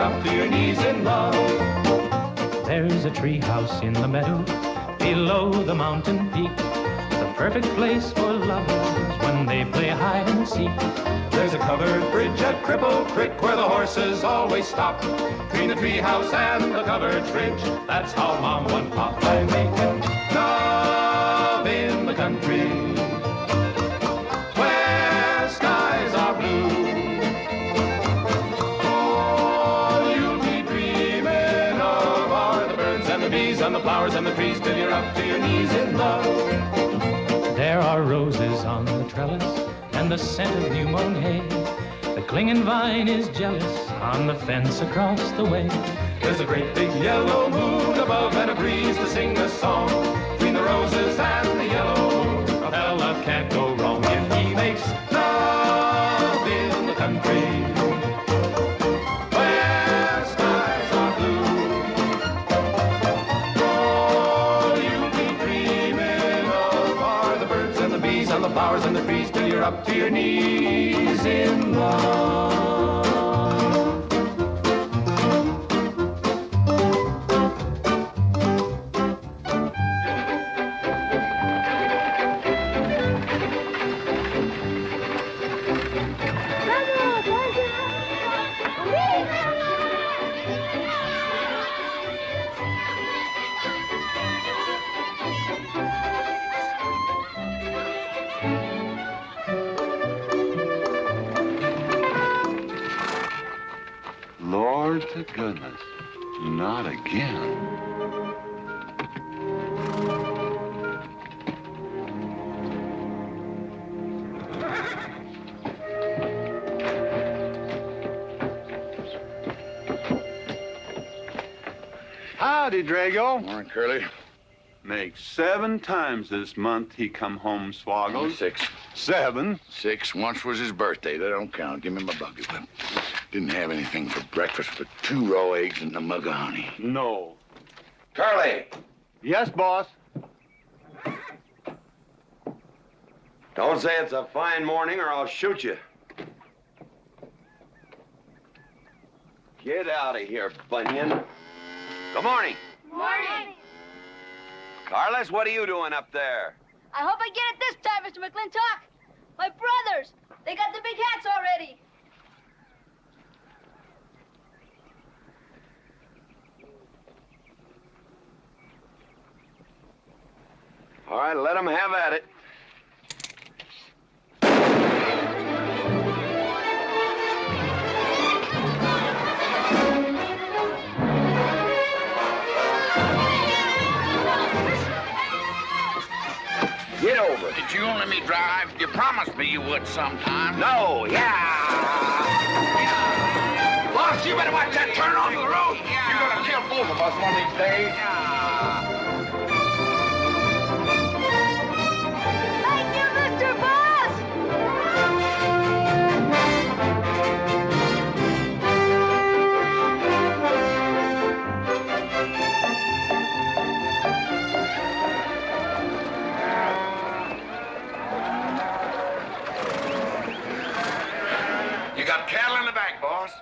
up to your knees in love. There's a tree house in the meadow below the mountain peak, the perfect place for lovers when they play hide and seek. There's a covered bridge at Cripple Creek where the horses always stop. Between the tree house and the covered bridge, that's how Mom and Pop I make it. Love in the country where skies are blue. All you'll be dreaming of are the birds and the bees and the flowers and the trees till you're up to your knees in love. There are roses on the trellis and the scent of new mown hay. The clinging vine is jealous on the fence across the way. There's a great big yellow moon above and a breeze to sing a song. Between the roses and the yellow moon, a fella can't go wrong if he makes love in the country where skies are blue. All you'll be dreaming of are the birds and the bees and the flowers and the trees till you're up to your knees in love. Lord to goodness, not again. Howdy, Drago. Morning, Curly. Makes 7 times this month he come home swoggles. 6. 7. 6. Once was his birthday. That don't count. Give me my buggy whip. Didn't have anything for breakfast but 2 raw eggs and a mug of honey. No. Curly, Yes, boss. don't say it's a fine morning or I'll shoot you. Get out of here, Bunyan. Good morning. Morning. Carlos, what are you doing up there? I hope I get it this time, Mr. McLintock. My brothers, they got the big hats already. All right, let them have at it. Get over it. Did you let me drive? You promised me you would sometime. No, yeah. Boss, you better watch that turn onto the road. Yeah. You're gonna kill both of us one of these days. Thank you, Mr. Boss. You got cattle in the back, boss.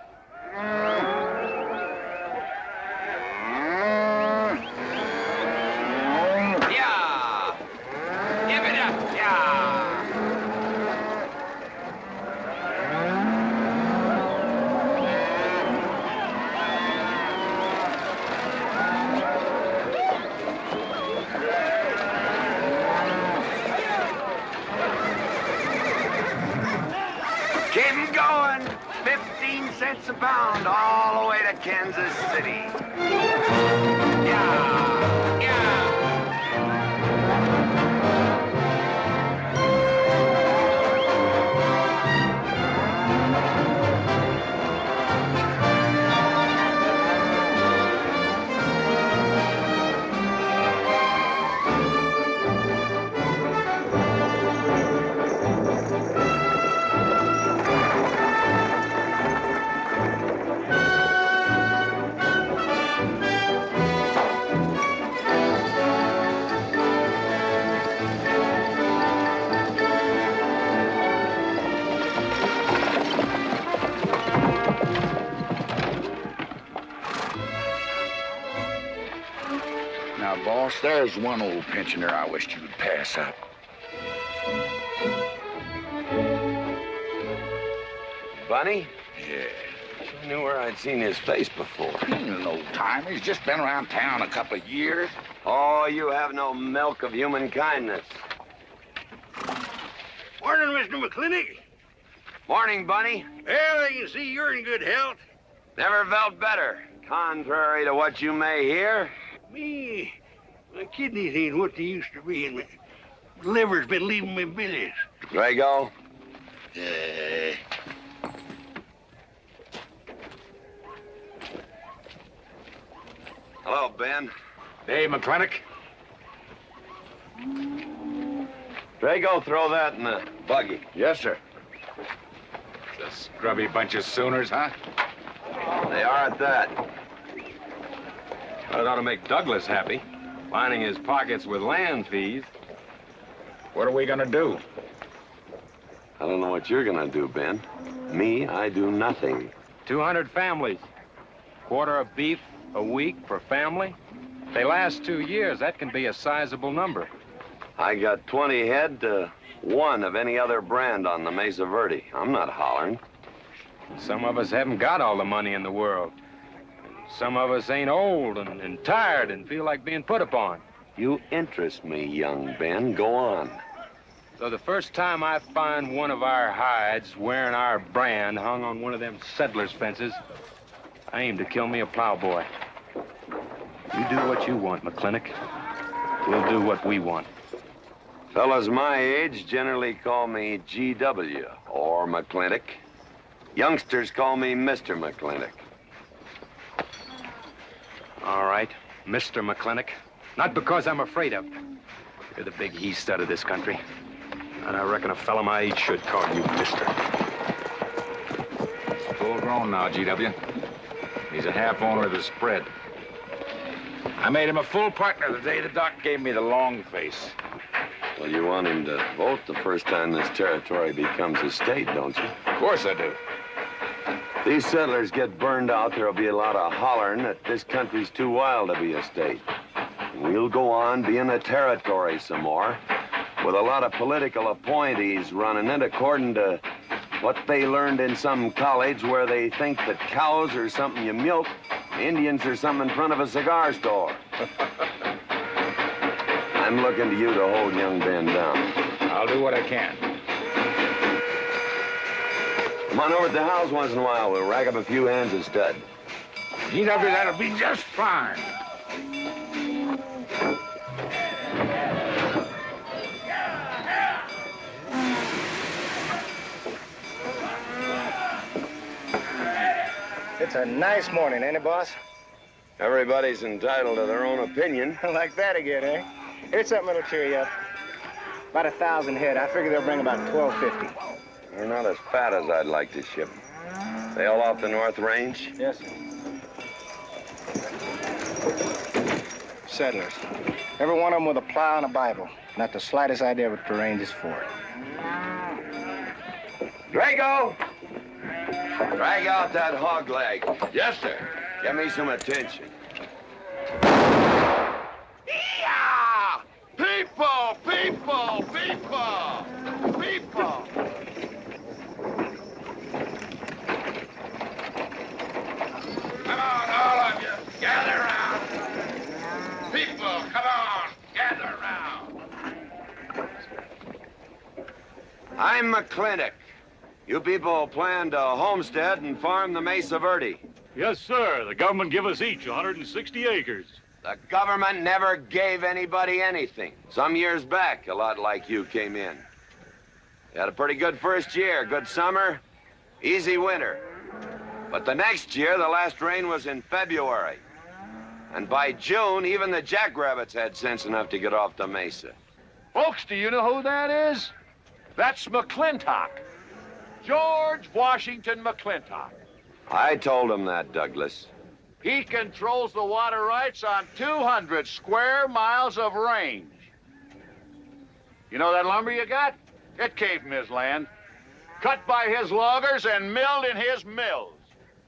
Yeah. Give it up. Yeah. Keep 'em going. 15 cents a pound all the way to Kansas City. Yeah. Yeah. there's one old pensioner I wished you would pass up. Bunny? Yeah. I knew where I'd seen his face before. He's an old timer. He's just been around town a couple of years. Oh, you have no milk of human kindness. Morning, Mr. McLintock. Morning, Bunny. Well, I can see you're in good health. Never felt better. Contrary to what you may hear. Me, my kidneys ain't what they used to be, and my liver's been leaving me billies. Drago? Hello, Ben. Hey, McLintock. Drago, throw that in the buggy. Yes, sir. The scrubby bunch of Sooners, huh? They are at that. Well, it ought to make Douglas happy, lining his pockets with land fees. What are we gonna do? I don't know what you're gonna do, Ben. Me, I do nothing. 200 families. Quarter of beef a week per family. They last 2 years. That can be a sizable number. I got 20 head to 1 of any other brand on the Mesa Verde. I'm not hollering. Some of us haven't got all the money in the world. Some of us ain't old and tired and feel like being put upon. You interest me, young Ben. Go on. So the first time I find one of our hides wearing our brand hung on one of them settlers' fences, I aim to kill me a plowboy. You do what you want, McLintock. We'll do what we want. Fellas my age generally call me GW or McLintock. Youngsters call me Mr. McLintock. All right, Mr. McLintock. Not because I'm afraid of. You're the big he-stud of this country. And I reckon a fella my age should call you Mister. Full grown now, GW. He's a half owner of the spread. I made him a full partner the day the doc gave me the long face. Well, you want him to vote the first time this territory becomes a state, don't you? Of course I do. These settlers get burned out, there'll be a lot of hollering that this country's too wild to be a state. We'll go on being a territory some more, with a lot of political appointees running it according to what they learned in some college where they think that cows are something you milk, Indians are something in front of a cigar store. I'm looking to you to hold young Ben down. I'll do what I can. Come on over to the house once in a while. We'll rack up a few hands of stud. GW, that'll be just fine. It's a nice morning, ain't it, boss? Everybody's entitled to their own opinion. Like that again, eh? Here's something that'll cheer you up. About 1,000 head. I figure they'll bring about 1,250. They're not as fat as I'd like to ship. They all off the North Range? Yes, sir. Settlers. Every one of them with a plow and a Bible. Not the slightest idea what the range is for. Drago! Drag out that hog leg. Yes, sir. Give me some attention. Yeah! People! People! People! People! Come on, all of you. Gather around. People, come on. Gather around. I'm McLintock. You people plan to homestead and farm the Mesa Verde. Yes, sir. The government give us each 160 acres. The government never gave anybody anything. Some years back, a lot like you came in. You had a pretty good first year, good summer, easy winter. But the next year, the last rain was in February. And by June, even the jackrabbits had sense enough to get off the mesa. Folks, do you know who that is? That's McLintock. George Washington McLintock. I told him that, Douglas. He controls the water rights on 200 square miles of range. You know that lumber you got? It came from his land. Cut by his loggers and milled in his mills.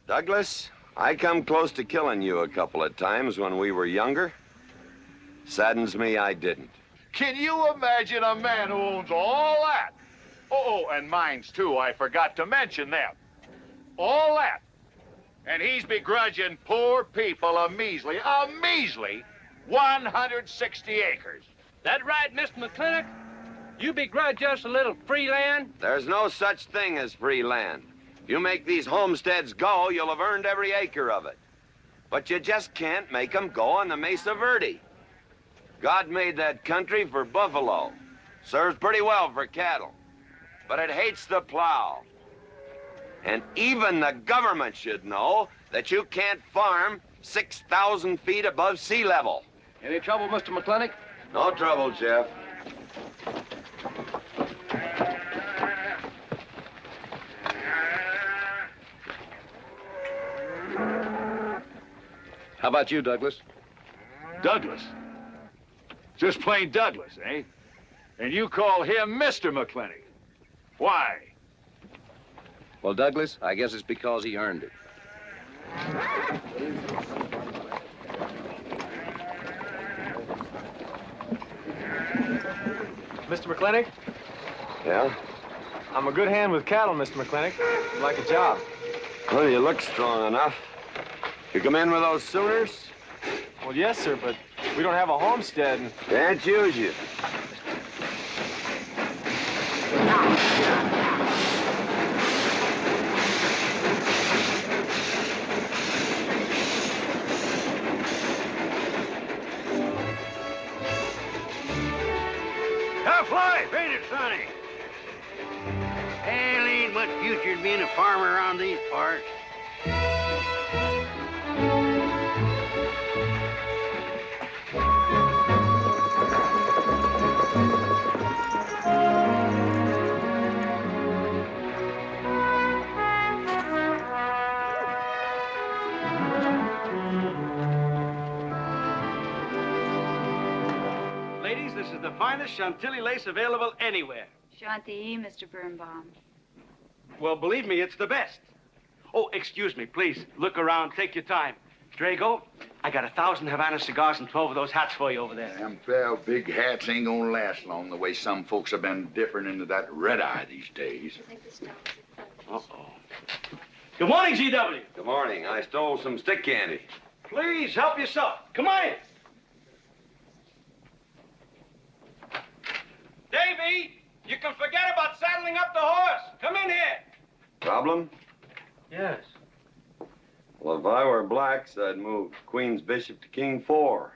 Douglas, I come close to killing you a couple of times when we were younger. Saddens me I didn't. Can you imagine a man who owns all that? Oh, and mines too, I forgot to mention them. All that. And he's begrudging poor people a measly 160 acres. That right, Mr. McLintock? You begrudge us a little free land? There's no such thing as free land. If you make these homesteads go, you'll have earned every acre of it. But you just can't make them go on the Mesa Verde. God made that country for buffalo. Serves pretty well for cattle. But it hates the plow. And even the government should know that you can't farm 6,000 feet above sea level. Any trouble, Mr. McLintock? No trouble, Jeff. How about you, Douglas? Douglas? Just plain Douglas, eh? And you call him Mr. McLintock. Why? Well, Douglas, I guess it's because he earned it. Mr. McLintock? Yeah? I'm a good hand with cattle, Mr. McLintock. I'd like a job. Well, you look strong enough. You come in with those Sooners? Well, yes, sir, but we don't have a homestead and... Can't use you. Tough life, ain't it, Sonny? Hell, ain't much future in being a farmer around these parts. Ladies, this is the finest Chantilly lace available anywhere. Chantilly, Mr. Birnbaum. Well, believe me, it's the best. Oh, excuse me, please. Look around. Take your time. Drago, I got 1,000 Havana cigars and 12 of those hats for you over there. Them fair big hats ain't gonna last long the way some folks have been dipping into that red eye these days. Uh-oh. Good morning, GW. Good morning. I stole some stick candy. Please, help yourself. Come on in. Davy, you can forget about saddling up the horse. Come in here. Problem? Yes. Well, if I were blacks, I'd move Queen's Bishop to King 4.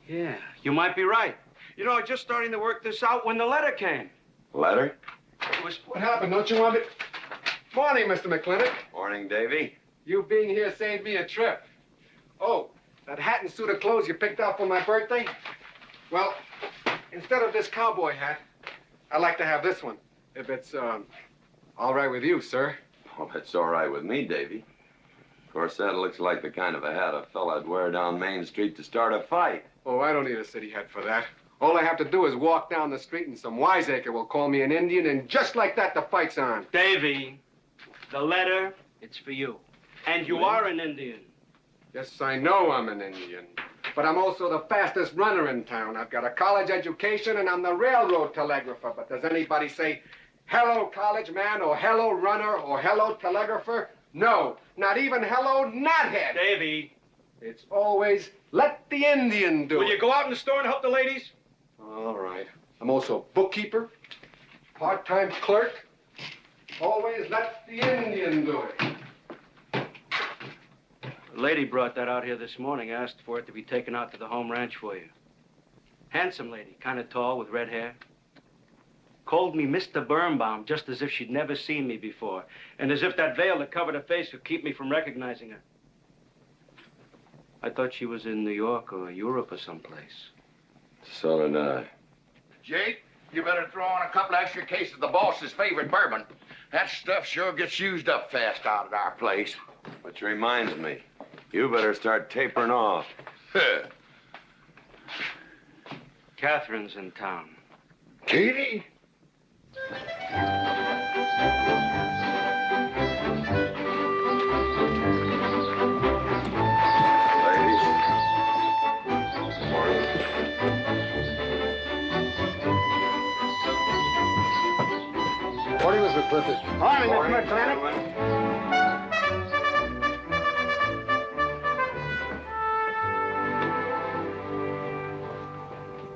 Yeah, you might be right. You know, I was just starting to work this out when the letter came. Letter? It was... What happened? Don't you want it? Morning, Mr. McLintock. Morning, Davy. You being here saved me a trip. Oh, that hat and suit of clothes you picked out for my birthday? Well, instead of this cowboy hat, I'd like to have this one. If it's, all right with you, sir. Oh, it's all right with me, Davy. Of course, that looks like the kind of a hat a fella'd wear down Main Street to start a fight. Oh, I don't need a city hat for that. All I have to do is walk down the street and some wiseacre will call me an Indian, and just like that, the fight's on. Davy, the letter, it's for you. And you are an Indian. Yes, I know I'm an Indian. But I'm also the fastest runner in town. I've got a college education, and I'm the railroad telegrapher. But does anybody say, hello, college man, or hello, runner, or hello, telegrapher? No, not even hello, knothead. Davy. It's always, let the Indian do it. Will you go out in the store and help the ladies? All right. I'm also bookkeeper, part-time clerk. Always let the Indian do it. The lady brought that out here this morning, asked for it to be taken out to the home ranch for you. Handsome lady, kind of tall with red hair. Called me Mr. Birnbaum, just as if she'd never seen me before, and as if that veil that covered her face would keep me from recognizing her. I thought she was in New York or Europe or someplace. So did I. Jake, you better throw on a couple extra cases of the boss's favorite bourbon. That stuff sure gets used up fast out at our place. Which reminds me, you better start tapering off. Catherine's in town. Katie? Morning, Miss McLintock. Morning, Morning, Mr. McLintock. gentlemen.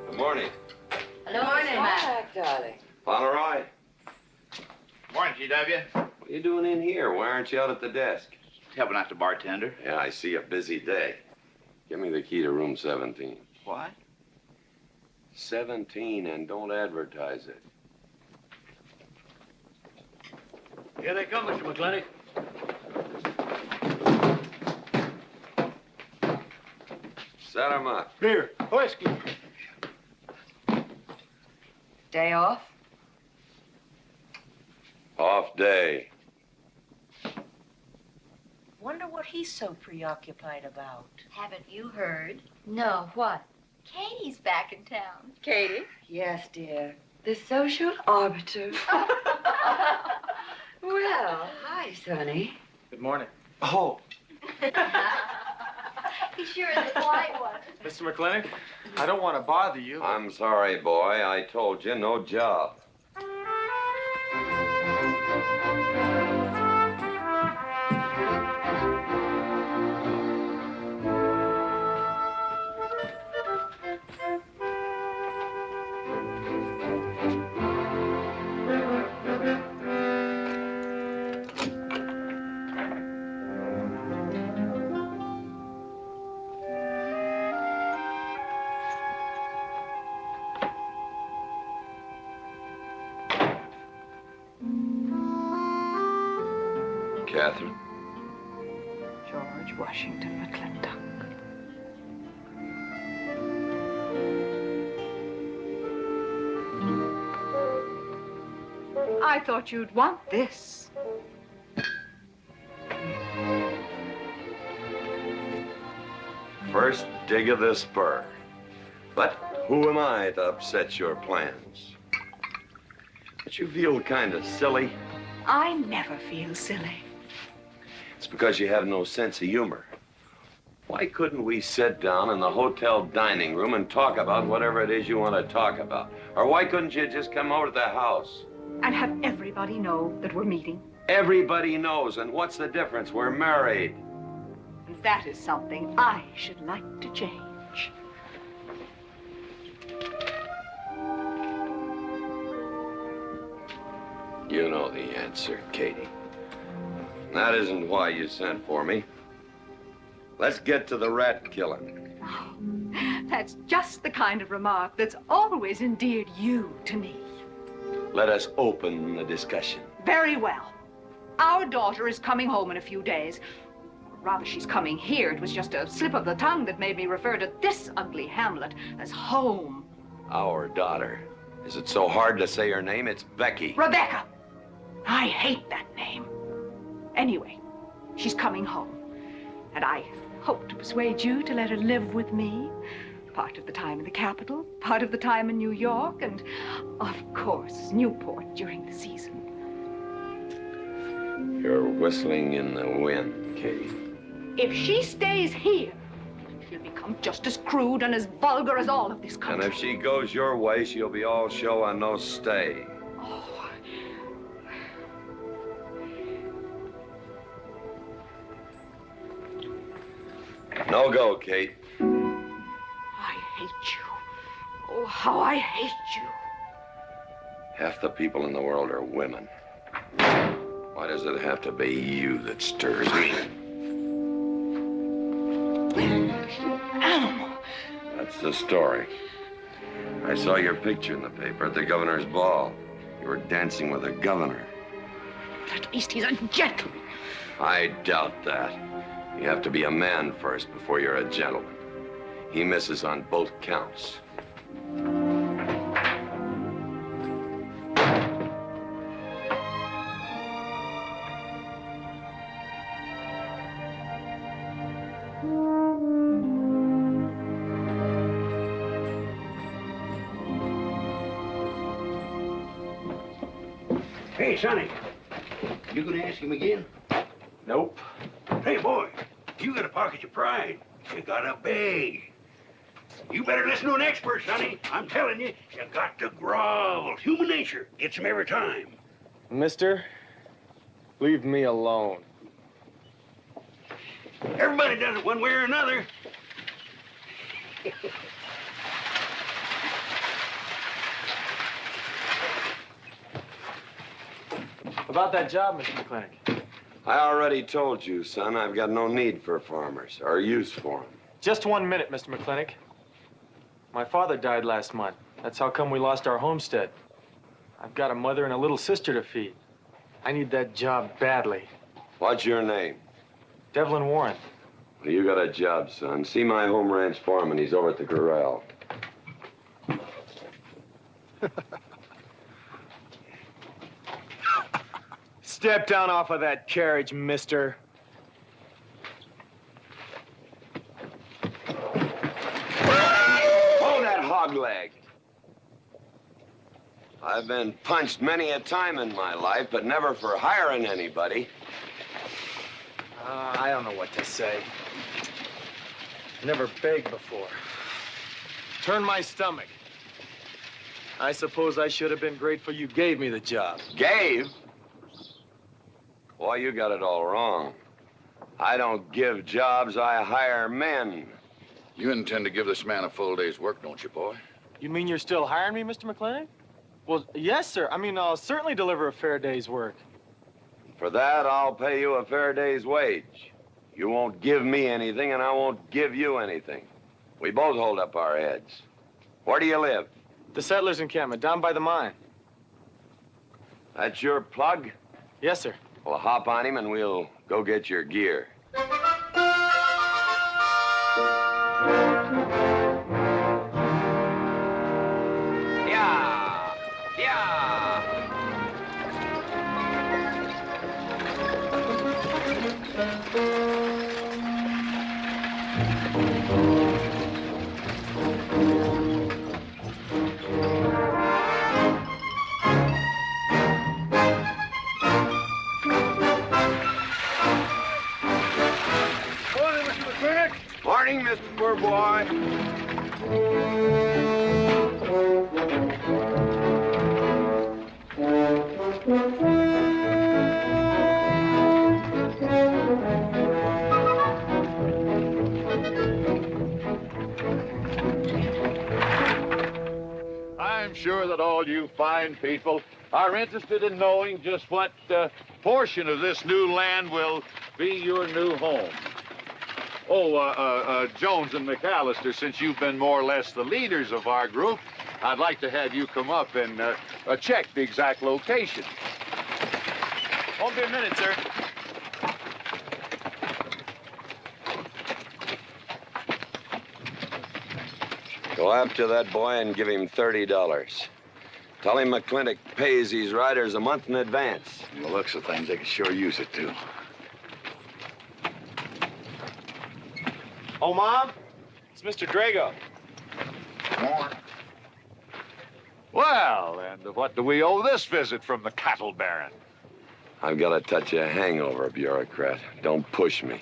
Good morning. Hello, morning, Matt. darling. Fauntleroy, Morning, GW. what are you doing in here? Why aren't you out at the desk? Helping out the bartender. Yeah, I see a busy day. Give me the key to room 17. What? 17, and don't advertise it. Here they come, Mr. McLintock. Set 'em up. Beer, whiskey. Day off? Off day. Wonder what he's so preoccupied about. Haven't you heard? No, what? Katie's back in town. Katie? Yes, dear. The social arbiter. Well, hi, Sonny. Good morning. Oh, He sure is a polite one. Mr. McLintock, I don't want to bother you. I'm sorry, boy. I told you, no job. Catherine. George Washington McLintock. I thought you'd want this. First dig of the spur. But who am I to upset your plans? But you feel kind of silly. I never feel silly. It's because you have no sense of humor. Why couldn't we sit down in the hotel dining room and talk about whatever it is you want to talk about? Or why couldn't you just come over to the house? And have everybody know that we're meeting. Everybody knows, and what's the difference? We're married. And that is something I should like to change. You know the answer, Katie. That isn't why you sent for me. Let's get to the rat killing. Oh, that's just the kind of remark that's always endeared you to me. Let us open the discussion. Very well. Our daughter is coming home in a few days. Rather, she's coming here. It was just a slip of the tongue that made me refer to this ugly hamlet as home. Our daughter. Is it so hard to say her name? It's Becky. Rebecca! I hate that name. Anyway, she's coming home. And I hope to persuade you to let her live with me. Part of the time in the capital, part of the time in New York, and, of course, Newport during the season. You're whistling in the wind, Katie. If she stays here, she'll become just as crude and as vulgar as all of this country. And if she goes your way, she'll be all show and no stay. Oh. No go, Kate. I hate you. Oh, how I hate you. Half the people in the world are women. Why does it have to be you that stirs me? Animal. That's the story. I saw your picture in the paper at the governor's ball. You were dancing with the governor. At least he's a gentleman. I doubt that. You have to be a man first before you're a gentleman. He misses on both counts. Hey, Sonny, you gonna ask him again? Nope. Hey, boy, you got a pocket of pride. You got a bag. You better listen to an expert, Sonny. I'm telling you, you got to grovel. Human nature gets him every time. Mister, leave me alone. Everybody does it one way or another. About that job, Mr. McLintock. I already told you, son, I've got no need for farmers or use for them. Just 1 minute, Mr. McLintock. My father died last month. That's how come we lost our homestead. I've got a mother and a little sister to feed. I need that job badly. What's your name? Devlin Warren. Well, you got a job, son. See my home ranch foreman. He's over at the corral. Step down off of that carriage, mister. Hold that hog leg. I've been punched many a time in my life, but never for hiring anybody. I don't know what to say. Never begged before. Turn my stomach. I suppose I should have been grateful you gave me the job. Gave? Why, you got it all wrong. I don't give jobs, I hire men. You intend to give this man a full day's work, don't you, boy? You mean you're still hiring me, Mr. McLintock? Well, yes, sir. I mean, I'll certainly deliver a fair day's work. For that, I'll pay you a fair day's wage. You won't give me anything, and I won't give you anything. We both hold up our heads. Where do you live? The settlers' encampment, down by the mine. That's your plug? Yes, sir. Well, hop on him, and we'll go get your gear. Yeah! Yeah! Morning, Mr. Poor Boy. I'm sure that all you fine people are interested in knowing just what portion of this new land will be your new home. Oh, Jones and McAllister, since you've been more or less the leaders of our group, I'd like to have you come up and check the exact location. Won't be a minute, sir. Go after that boy and give him $30. Tell him McLintock pays these riders a month in advance. From the looks of things, they could sure use it, too. Oh, Mom? It's Mr. Drago. Well, and what do we owe this visit from the cattle baron? I've got a touch of hangover, bureaucrat. Don't push me.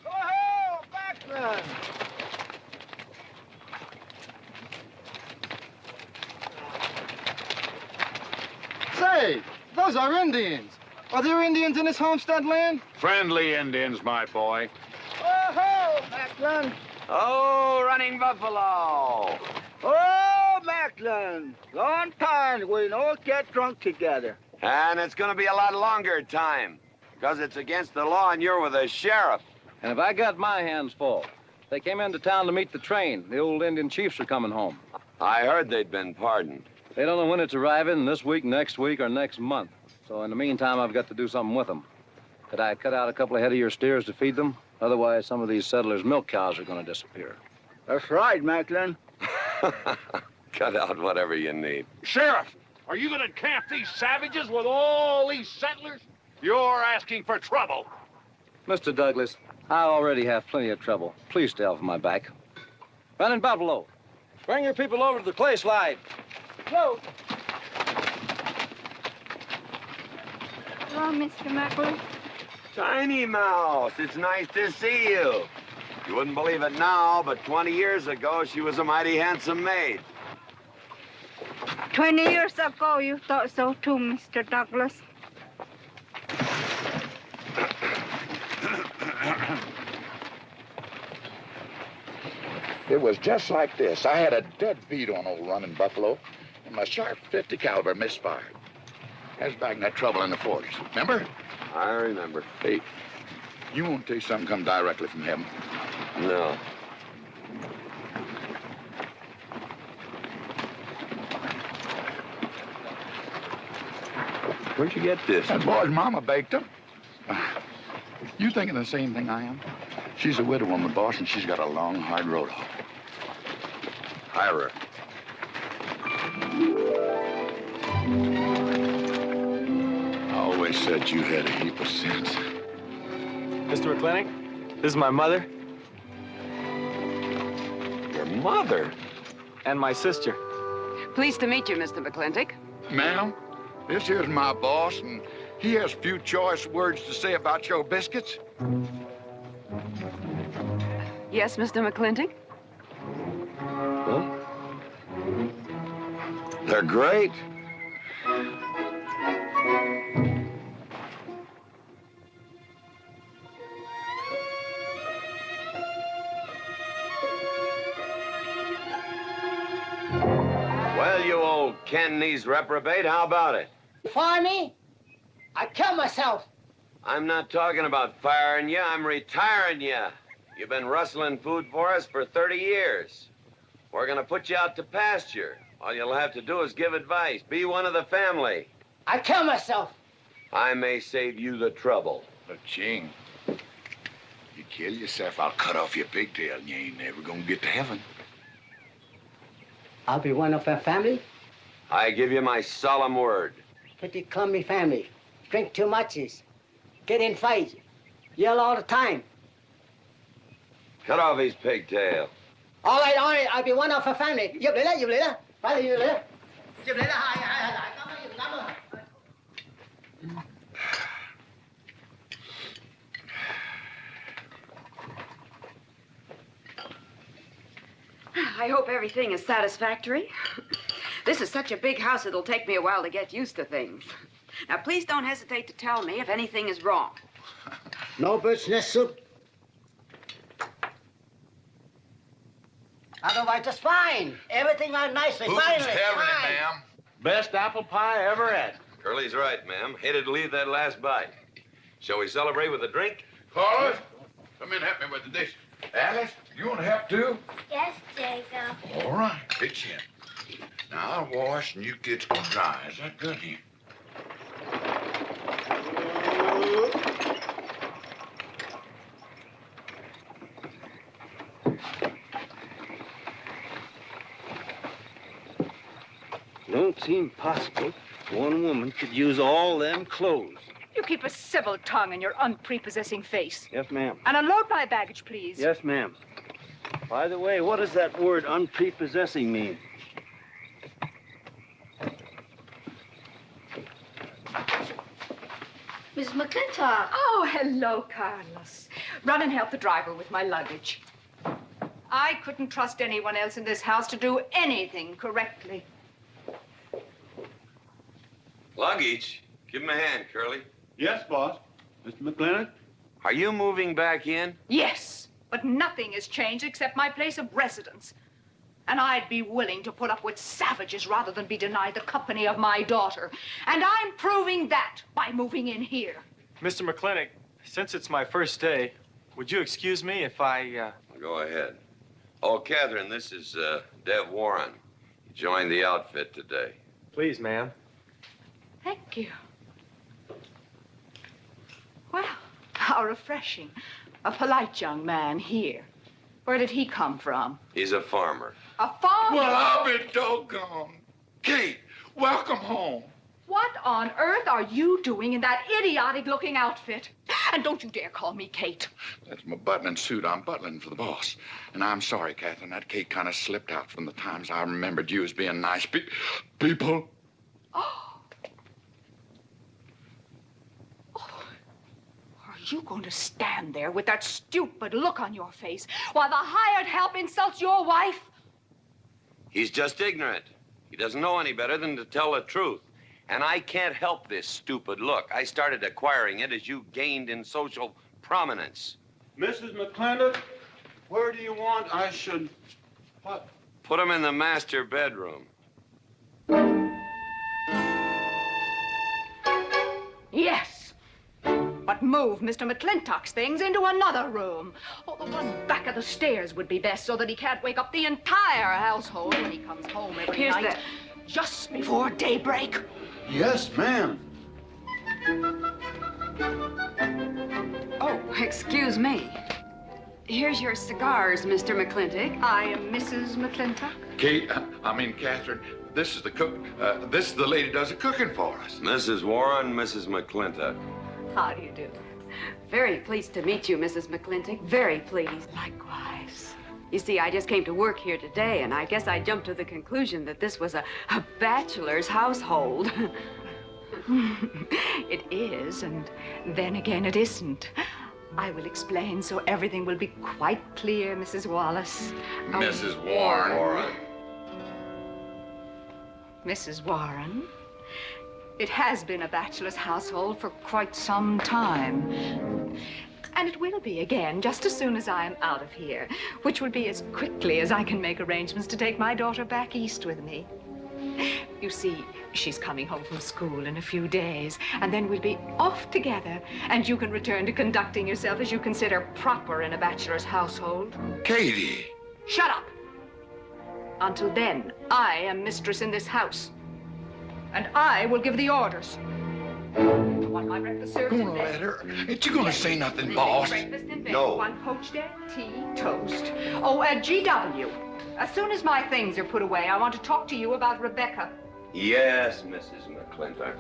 Oh, backman! Say, those are Indians. Are there Indians in this homestead land? Friendly Indians, my boy. Oh, Macklin! Oh, running buffalo! Oh, Macklin! Long time we don't get drunk together. And it's gonna be a lot longer time, because it's against the law and you're with the sheriff. And if I got my hands full, they came into town to meet the train. The old Indian chiefs are coming home. I heard they'd been pardoned. They don't know when it's arriving, this week, next week, or next month. So in the meantime, I've got to do something with them. Could I cut out a couple of head of your steers to feed them? Otherwise, some of these settlers' milk cows are going to disappear. That's right, Macklin. Cut out whatever you need. Sheriff, are you going to camp these savages with all these settlers? You're asking for trouble. Mr. Douglas, I already have plenty of trouble. Please stay off my back. Running Buffalo, bring your people over to the clay slide. Go. Hello, Mr. Macklin. Tiny Mouse, it's nice to see you. You wouldn't believe it now, but 20 years ago, she was a mighty handsome maid. 20 years ago, you thought so too, Mr. Douglas. It was just like this. I had a dead beat on old running buffalo, and my sharp 50 caliber misfired. That was back in that trouble in the 40s. Remember? I remember. Hey, you want to tell you something come directly from heaven? No. Where'd you get this? That boy's mama baked them. You thinking the same thing I am? She's a widow woman, boss, and she's got a long, hard road off. Hire her. I always said you had a heap of sense. Mr. McLintock, this is my mother. Your mother? And my sister. Pleased to meet you, Mr. McLintock. Ma'am, this here's my boss, and he has few choice words to say about your biscuits. Yes, Mr. McLintock? Well, they're great. Well, you old Cantonese reprobate, how about it? Fire me? I'd kill myself. I'm not talking about firing you, I'm retiring you. You've been rustling food for us for 30 years. We're gonna put you out to pasture. All you'll have to do is give advice. Be one of the family. I'd kill myself. I may save you the trouble. But, Ching, you kill yourself, I'll cut off your pigtail, and you ain't never gonna get to heaven. I'll be one of our family. I give you my solemn word. Pretty clumsy family. Drink too much, get in fights, yell all the time. Cut off his pigtail. All right, I'll be one of our family. Giúp lấy đó. Phải là giúp lấy đó. Giúp lấy đó, hai. Cảm ơn. I hope everything is satisfactory. This is such a big house, it'll take me a while to get used to things. Now, please don't hesitate to tell me if anything is wrong. No bird's nest soup. Otherwise, just fine. Everything went nicely. Who's Finally, having it, fine. ma'am? Best apple pie ever had. Curly's right, ma'am. Hated to leave that last bite. Shall we celebrate with a drink? Carlos, come in and help me with the dish. Alice, you want to help too? Yes, Jacob. All right, pitch in. Now, I'll wash and you kids can dry. Is that good here? Don't seem possible one woman could use all them clothes. You keep a civil tongue in your unprepossessing face. Yes, ma'am. And unload my baggage, please. Yes, ma'am. By the way, what does that word unprepossessing mean? Miss McLintock. Oh, hello, Carlos. Run and help the driver with my luggage. I couldn't trust anyone else in this house to do anything correctly. Luggage? Give him a hand, Curly. Yes, boss. Mr. McLintock? Are you moving back in? Yes, but nothing has changed except my place of residence. And I'd be willing to put up with savages rather than be denied the company of my daughter. And I'm proving that by moving in here. Mr. McLintock, since it's my first day, would you excuse me if I, Go ahead. Oh, Catherine, this is Dev Warren. He joined the outfit today. Please, ma'am. Thank you. Well, how refreshing. A polite young man here. Where did he come from? He's a farmer. A farmer? Well, I'll be doggone. Kate, welcome home. What on earth are you doing in that idiotic-looking outfit? And don't you dare call me Kate. That's my butling suit. I'm butling for the boss. And I'm sorry, Catherine. That Kate kind of slipped out from the times I remembered you as being nice people. Oh. Are you going to stand there with that stupid look on your face while the hired help insults your wife? He's just ignorant. He doesn't know any better than to tell the truth. And I can't help this stupid look. I started acquiring it as you gained in social prominence. Mrs. McLintock, where do you want I should What? Put him in the master bedroom. Yes. But move Mr. McLintock's things into another room. Oh, the one back of the stairs would be best so that he can't wake up the entire household when he comes home every Here's night. Just before daybreak. Yes, ma'am. Oh, excuse me. Here's your cigars, Mr. McLintock. I am Mrs. McLintock. Catherine, this is the cook. This is the lady does the cooking for us. Mrs. Warren, Mrs. McLintock. How do you do? Very pleased to meet you, Mrs. McLintock. Very pleased. Likewise. You see, I just came to work here today, and I guess I jumped to the conclusion that this was a bachelor's household. It is, and then again it isn't. I will explain so everything will be quite clear, Mrs. Wallace. Mrs. Warren. Mrs. Warren, it has been a bachelor's household for quite some time. And it will be again just as soon as I am out of here, which will be as quickly as I can make arrangements to take my daughter back east with me. You see, she's coming home from school in a few days, and then we'll be off together, and you can return to conducting yourself as you consider proper in a bachelor's household. Katie. Shut up! Until then, I am mistress in this house, and I will give the orders. I want my breakfast served in bed. Let her. Ain't you gonna say nothing, boss? Breakfast in bed. No. 1 poached egg, tea, toast. Oh, GW. As soon as my things are put away, I want to talk to you about Rebecca. Yes, Mrs. McLintock.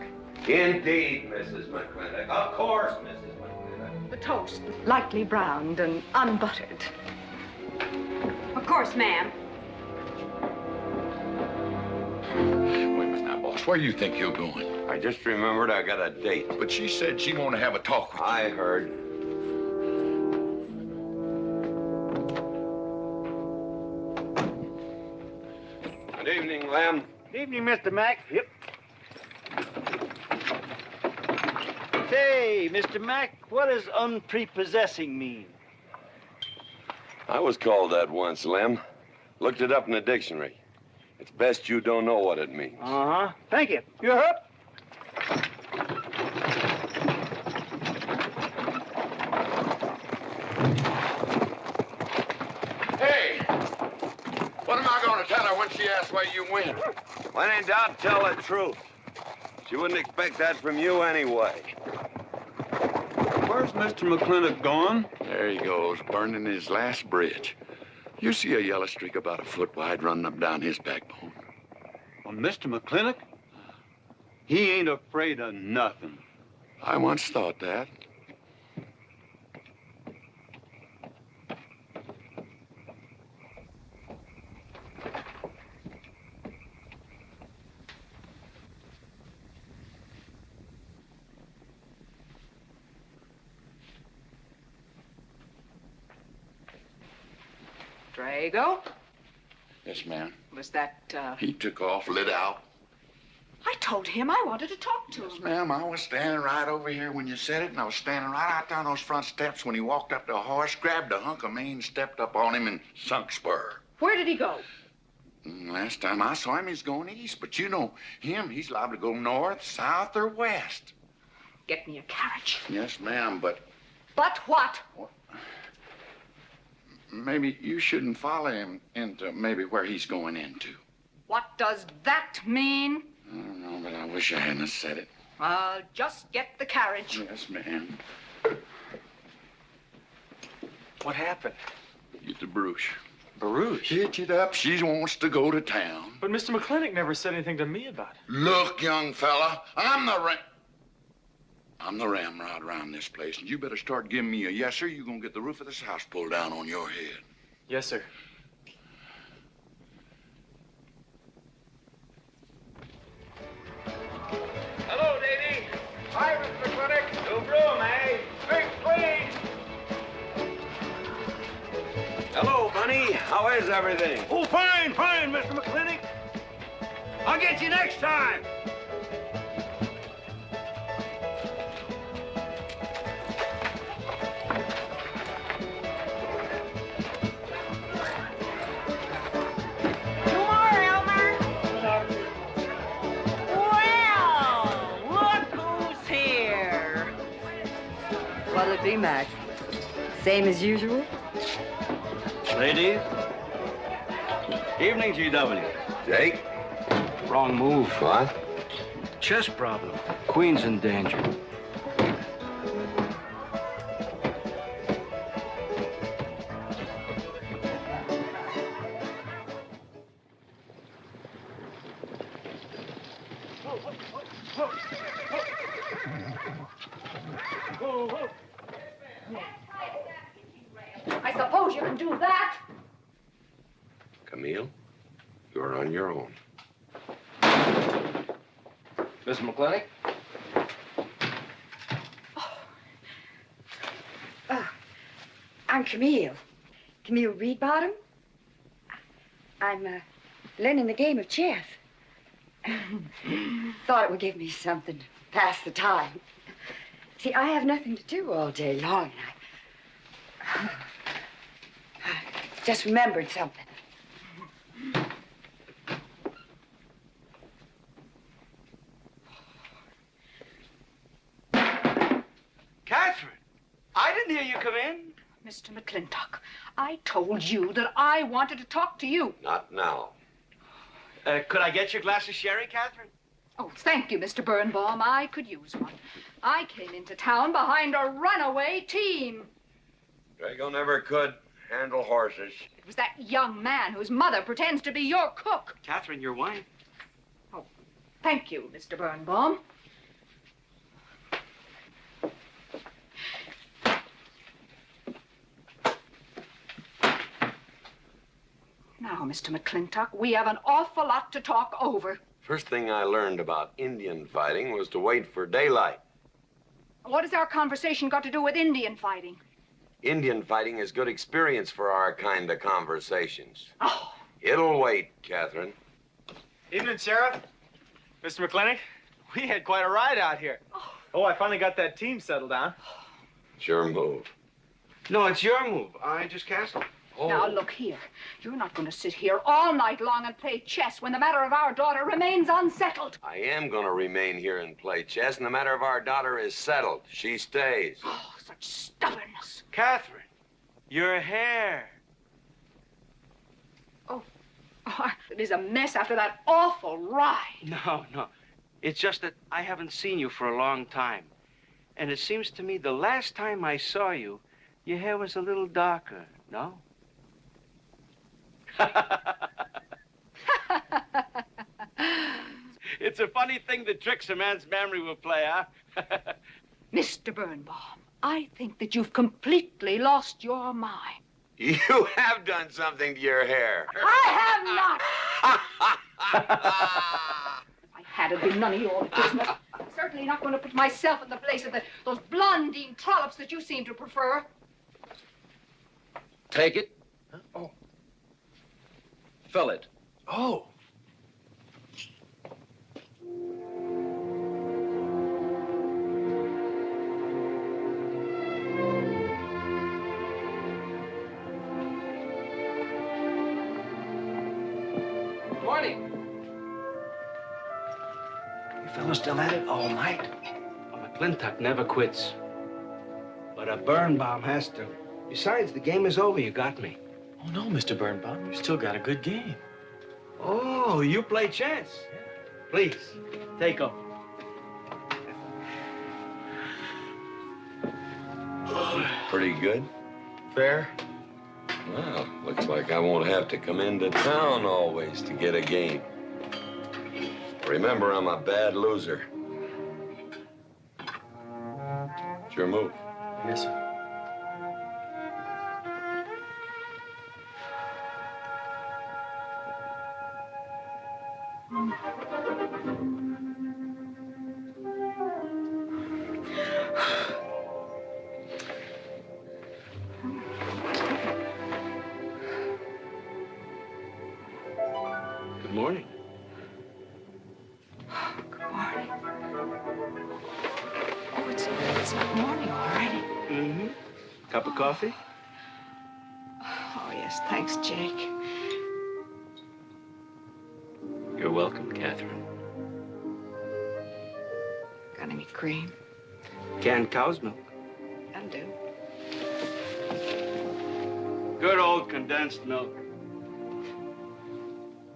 Indeed, Mrs. McLintock. Of course, Mrs. McLintock. The toast, lightly browned and unbuttered. Of course, ma'am. Wait a minute now, boss. Where do you think you're going? I just remembered I got a date. But she said she wanted to have a talk with you. I heard. Good evening, Lem. Good evening, Mr. Mack. Yep. Say, Mr. Mack, what does unprepossessing mean? I was called that once, Lem. Looked it up in the dictionary. It's best you don't know what it means. Uh-huh. Thank you. You're up. Hey! What am I gonna tell her when she asks where you went? When in doubt, tell the truth. She wouldn't expect that from you anyway. Where's Mr. McLintock gone? There he goes, burning his last bridge. You see a yellow streak about a foot wide running up down his backbone. Well, Mr. McLintock? He ain't afraid of nothing. I once thought that. Drago? Yes, ma'am. Was that, He took off, lit out. I told him I wanted to talk to Yes, him. ma'am. I was standing right over here when you said it, and I was standing right out there on those front steps when he walked up to a horse, grabbed a hunk of mane, stepped up on him, and sunk spur. Where did he go? Last time I saw him, he's going east. But you know him, he's liable to go north, south, or west. Get me a carriage. Yes, ma'am, but But what? maybe you shouldn't follow him into maybe where he's going into. What does that mean? I don't know, but I wish I hadn't have said it. Just get the carriage. Yes, ma'am. What happened? Get the Bruce. Baruch? Hitch it up. She wants to go to town. But Mr. McLintock never said anything to me about it. Look, young fella, I'm the ramrod around this place, and you better start giving me a yes, sir. You're gonna get the roof of this house pulled down on your head. Yes, sir. Hello, Davy. Hi, Mr. McLintock. New room, eh? Big, please. Hello, Bunny. How is everything? Oh, fine, fine, Mr. McLintock. I'll get you next time. Coffee, Mac. Same as usual? Ladies. Evening, GW. Jake? Wrong move. What? Chess problem. Queen's in danger. I suppose you can do that. Camille, you're on your own. Miss McLintock? I'm Camille. Camille Reedbottom. I'm learning the game of chess. Thought it would give me something to pass the time. See, I have nothing to do all day long, and I just remembered something. Catherine, I didn't hear you come in. Mr. McLintock, I told you that I wanted to talk to you. Not now. Could I get you a glass of sherry, Catherine? Oh, thank you, Mr. Birnbaum. I could use one. I came into town behind a runaway team. Drago never could handle horses. It was that young man whose mother pretends to be your cook. Catherine, your wine. Oh, thank you, Mr. Birnbaum. Now, Mr. McLintock, we have an awful lot to talk over. First thing I learned about Indian fighting was to wait for daylight. What has our conversation got to do with Indian fighting? Indian fighting is good experience for our kind of conversations. Oh. It'll wait, Catherine. Evening, Sheriff. Mr. McLintock, we had quite a ride out here. Oh, I finally got that team settled down. It's your move. No, it's your move. I just castled. Oh. Now, look here. You're not going to sit here all night long and play chess when the matter of our daughter remains unsettled. I am going to remain here and play chess, and the matter of our daughter is settled. She stays. Oh, such stubbornness. Catherine, your hair. Oh, it is a mess after that awful ride. No. It's just that I haven't seen you for a long time. And it seems to me the last time I saw you, your hair was a little darker, no? It's a funny thing that tricks a man's memory will play, huh? Mr. Birnbaum, I think that you've completely lost your mind. You have done something to your hair. I have not. I had it been none of your business. I'm certainly not going to put myself in the place of those blondine trollops that you seem to prefer. Take it. Huh? Oh. Fill it. Oh. Morning. You fellows still at it all night? Well, McLintock never quits. But a Birnbaum has to. Besides, the game is over. You got me. Oh, no, Mr. Birnbaum. You've still got a good game. Oh, you play chess? Please, take over. Pretty good. Fair. Well, looks like I won't have to come into town always to get a game. Remember, I'm a bad loser. It's your move. Yes, sir. Good morning. Good morning. Oh, it's morning already. Mm-hmm. Cup of coffee? Oh, yes, thanks, Jake. You're welcome, Catherine. Got any cream? Canned cow's milk. That'll do. Good old condensed milk.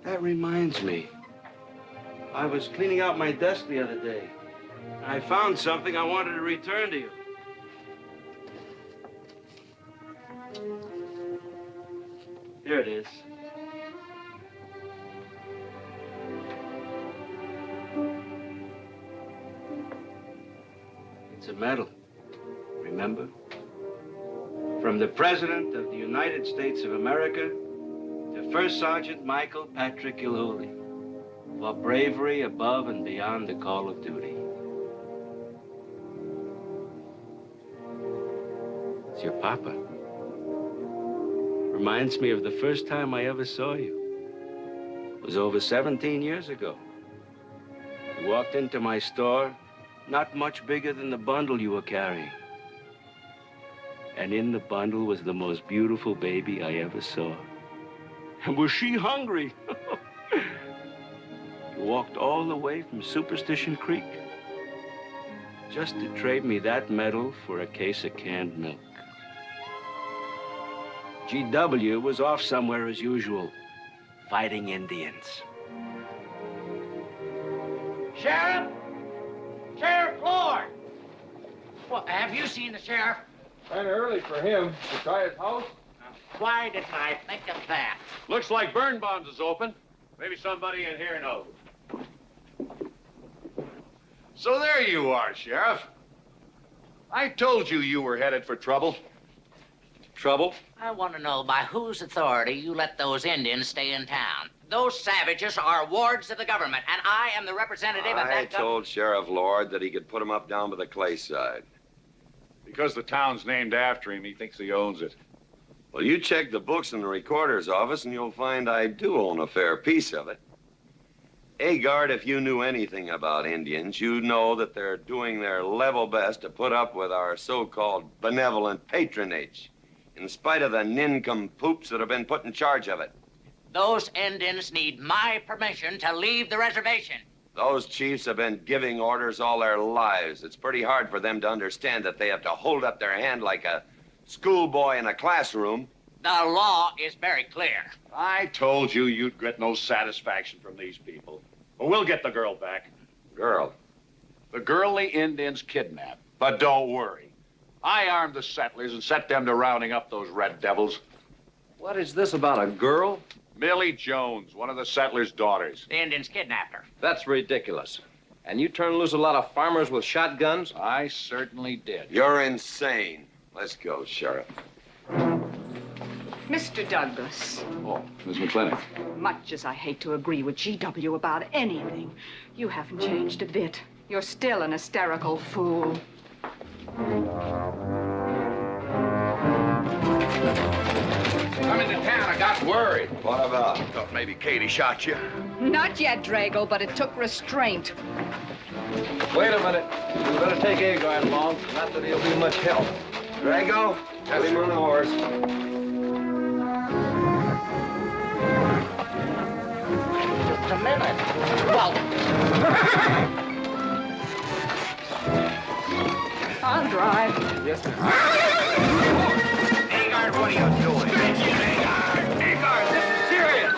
That reminds me. I was cleaning out my desk the other day. I found something I wanted to return to you. Here it is. It's a medal, remember? From the President of the United States of America to First Sergeant Michael Patrick Gilhooly for bravery above and beyond the call of duty. It's your papa. Reminds me of the first time I ever saw you. It was over 17 years ago. You walked into my store, not much bigger than the bundle you were carrying. And in the bundle was the most beautiful baby I ever saw. And was she hungry? You walked all the way from Superstition Creek just to trade me that medal for a case of canned milk. GW was off somewhere as usual, fighting Indians. Sheriff! Sheriff Lord! Well, have you seen the sheriff? Kind of early for him. To try his house? Why didn't I think of that? Looks like Birnbaum's is open. Maybe somebody in here knows. So there you are, Sheriff. I told you you were headed for trouble. Trouble? I want to know by whose authority you let those Indians stay in town. Those savages are wards of the government, and I am the representative of I that told Sheriff Lord that he could put him up down by the clay side. Because the town's named after him, he thinks he owns it. Well, you check the books in the recorder's office, and you'll find I do own a fair piece of it. Agard, if you knew anything about Indians, you'd know that they're doing their level best to put up with our so-called benevolent patronage, in spite of the nincompoops that have been put in charge of it. Those Indians need my permission to leave the reservation. Those chiefs have been giving orders all their lives. It's pretty hard for them to understand that they have to hold up their hand like a schoolboy in a classroom. The law is very clear. I told you you'd get no satisfaction from these people. But we'll get the girl back. Girl? The girl the Indians kidnapped. But don't worry. I armed the settlers and set them to rounding up those red devils. What is this about a girl? Millie Jones, one of the settlers' daughters. The Indians kidnapped her. That's ridiculous. And you turn loose a lot of farmers with shotguns? I certainly did. You're insane. Let's go, Sheriff. Mr. Douglas, Oh, Miss McLintock. much as I hate to agree with GW about anything, you haven't changed a bit. You're still an hysterical fool. Coming to town, I got worried. What about? Thought maybe Katie shot you. Not yet, Drago, but it took restraint. Wait a minute. We better take Agard along. Not that he'll be much help. Drago, have him on the horse. Just a minute. Well, I'll drive. Yes, ma'am. Agard, what are you doing? Agard! Agard, this is serious!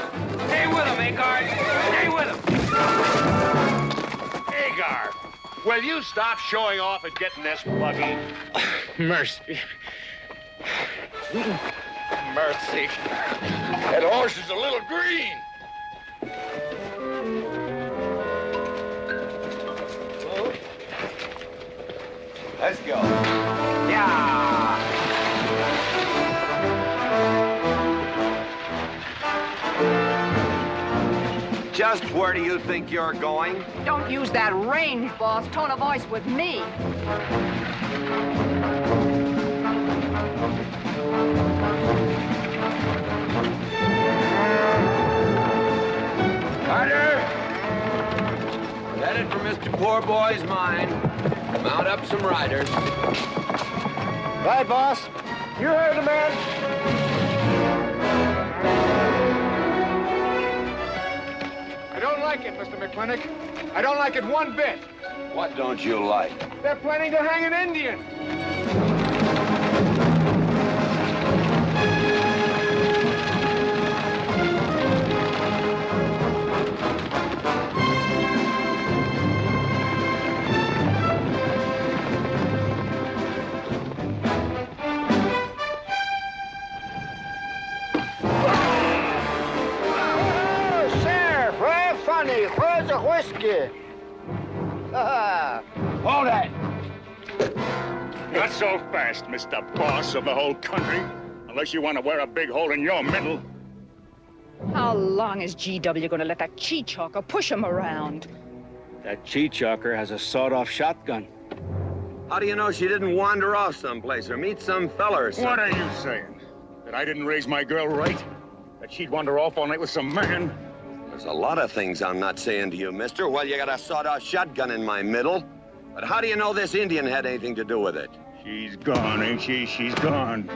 Stay with him, Agard! Stay with him! Agar, will you stop showing off and getting this buggy? Mercy. Mercy. That horse is a little green. Let's go. Yeah! Just where do you think you're going? Don't use that range, boss. Tone of voice with me. Carter! We're headed for Mr. Poor Boy's mine. Mount up some riders. Right, boss. You heard the man. I don't like it, Mr. McLintock. I don't like it one bit. What don't you like? They're planning to hang an Indian. whiskey. Hold that! Not so fast, Mr. Boss of the whole country. Unless you want to wear a big hole in your middle. How long is GW going to let that cheat-chalker push him around? That cheat-chalker has a sawed-off shotgun. How do you know she didn't wander off someplace or meet some fella or something? What are you saying? That I didn't raise my girl right? That she'd wander off all night with some man? There's a lot of things I'm not saying to you, mister. Well, you got a sawed-off shotgun in my middle. But how do you know this Indian had anything to do with it? She's gone, ain't she? She's gone.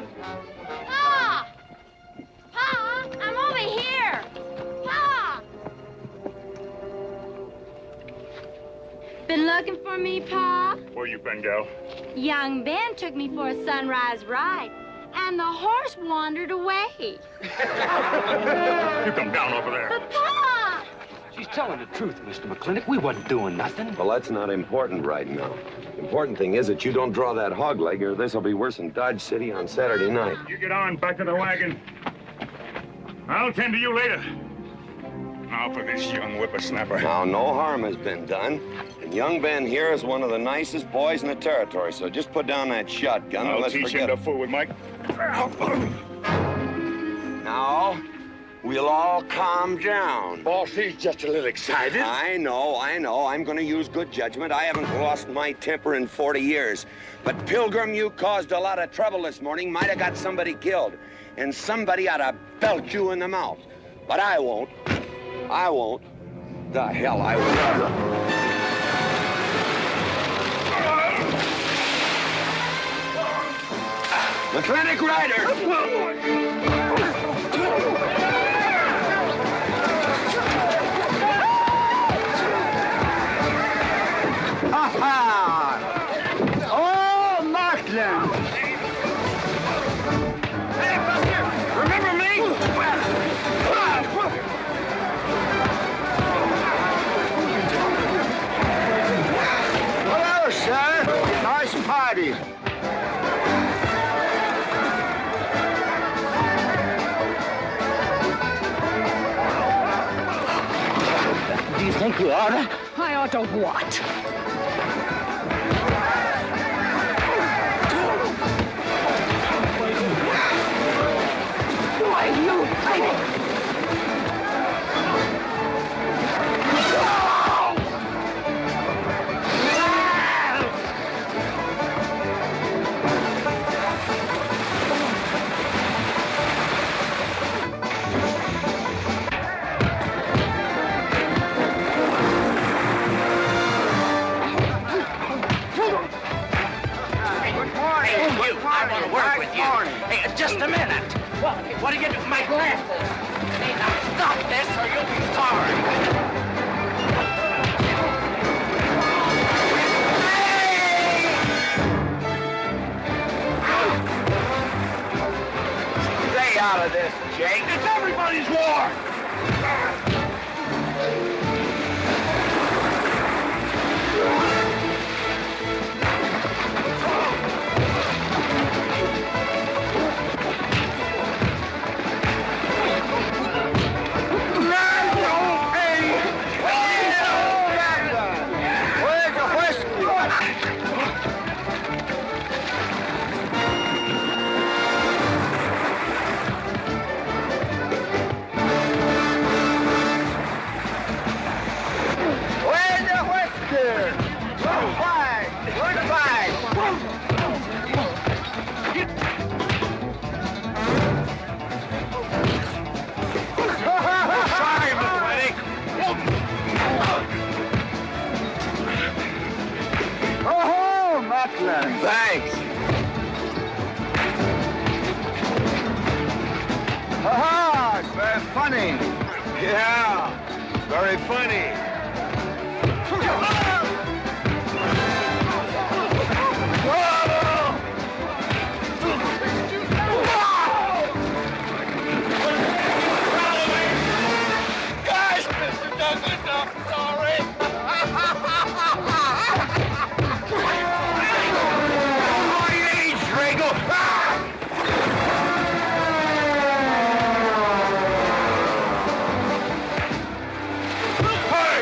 Pa! Pa! I'm over here! Pa! Been looking for me, Pa? Where you been, gal? Young Ben took me for a sunrise ride, and the horse wandered away. You come down over there. But, Pa! She's telling the truth, Mr. McLintock. We wasn't doing nothing. Well, that's not important right now. The important thing is that you don't draw that hog leg, or this'll be worse than Dodge City on Saturday night. You get on, back to the wagon. I'll tend to you later. Now for this young whippersnapper. Now, no harm has been done. And young Ben here is one of the nicest boys in the territory, so just put down that shotgun and I'll let's teach forget him to fool with Mike. Now, we'll all calm down. Boss, he's just a little excited. I know. I'm going to use good judgment. I haven't lost my temper in 40 years. But, Pilgrim, you caused a lot of trouble this morning. Might have got somebody killed. And somebody ought to belt you in the mouth. But I won't. I won't. The hell I will. McLintock Rider! Oh, Markland! Hey, Buster! Remember me? Hello, sir. Nice party. Do you think you ought to? I ought to what? Why, you fighting? I want to work with you. Hey, just a minute. What do you do? My glasses. Hey, now stop this or you'll be sorry. Stay out of this, Jake. It's everybody's war. Thanks. Ha-ha! Very funny. Yeah, very funny. Guys, Mr. Douglas, I'm sorry. Hey!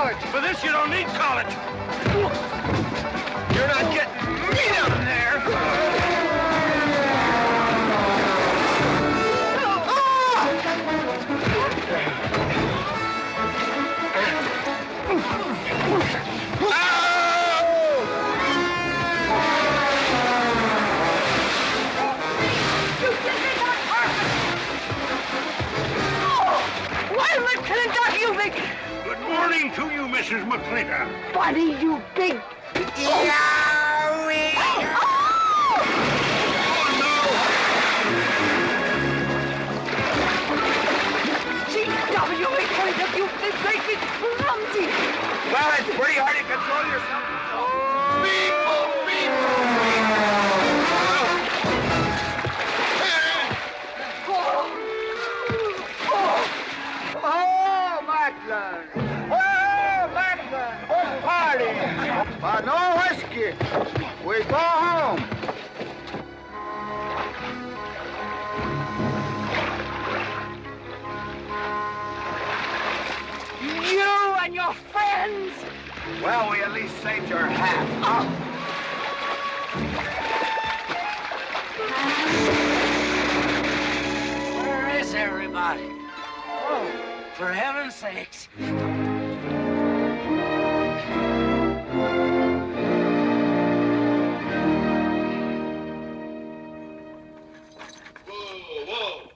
college. For this, you don't need college. You're not getting me down there. Why, McLintock, you big... Good morning to you, Mrs. McLintock. Buddy, you big... G.W. McLintock, you big, great big clumsy... Well, it's pretty hard to control yourself. Oh, Macklin! Oh, Macklin! Oh, party! But no whiskey. We go home. You and your friends! Well, we at least saved your hat. Where is everybody? Oh, for heaven's sakes.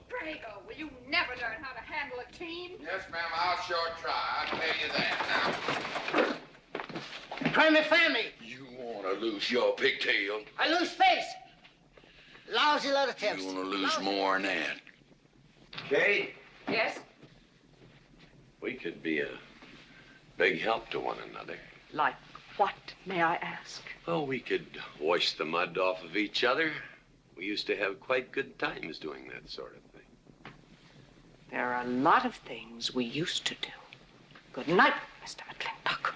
Drago, will you never learn how to handle a team? Yes, ma'am, I'll sure try. I'll tell you that now. Try me family. You want to lose your pigtail? I lose face. Lousy little tips. You want to lose more than that? Kate, Yes? we could be a big help to one another. Like what, may I ask? Oh, we could wash the mud off of each other. We used to have quite good times doing that sort of thing. There are a lot of things we used to do. Good night, Mr. McLintock.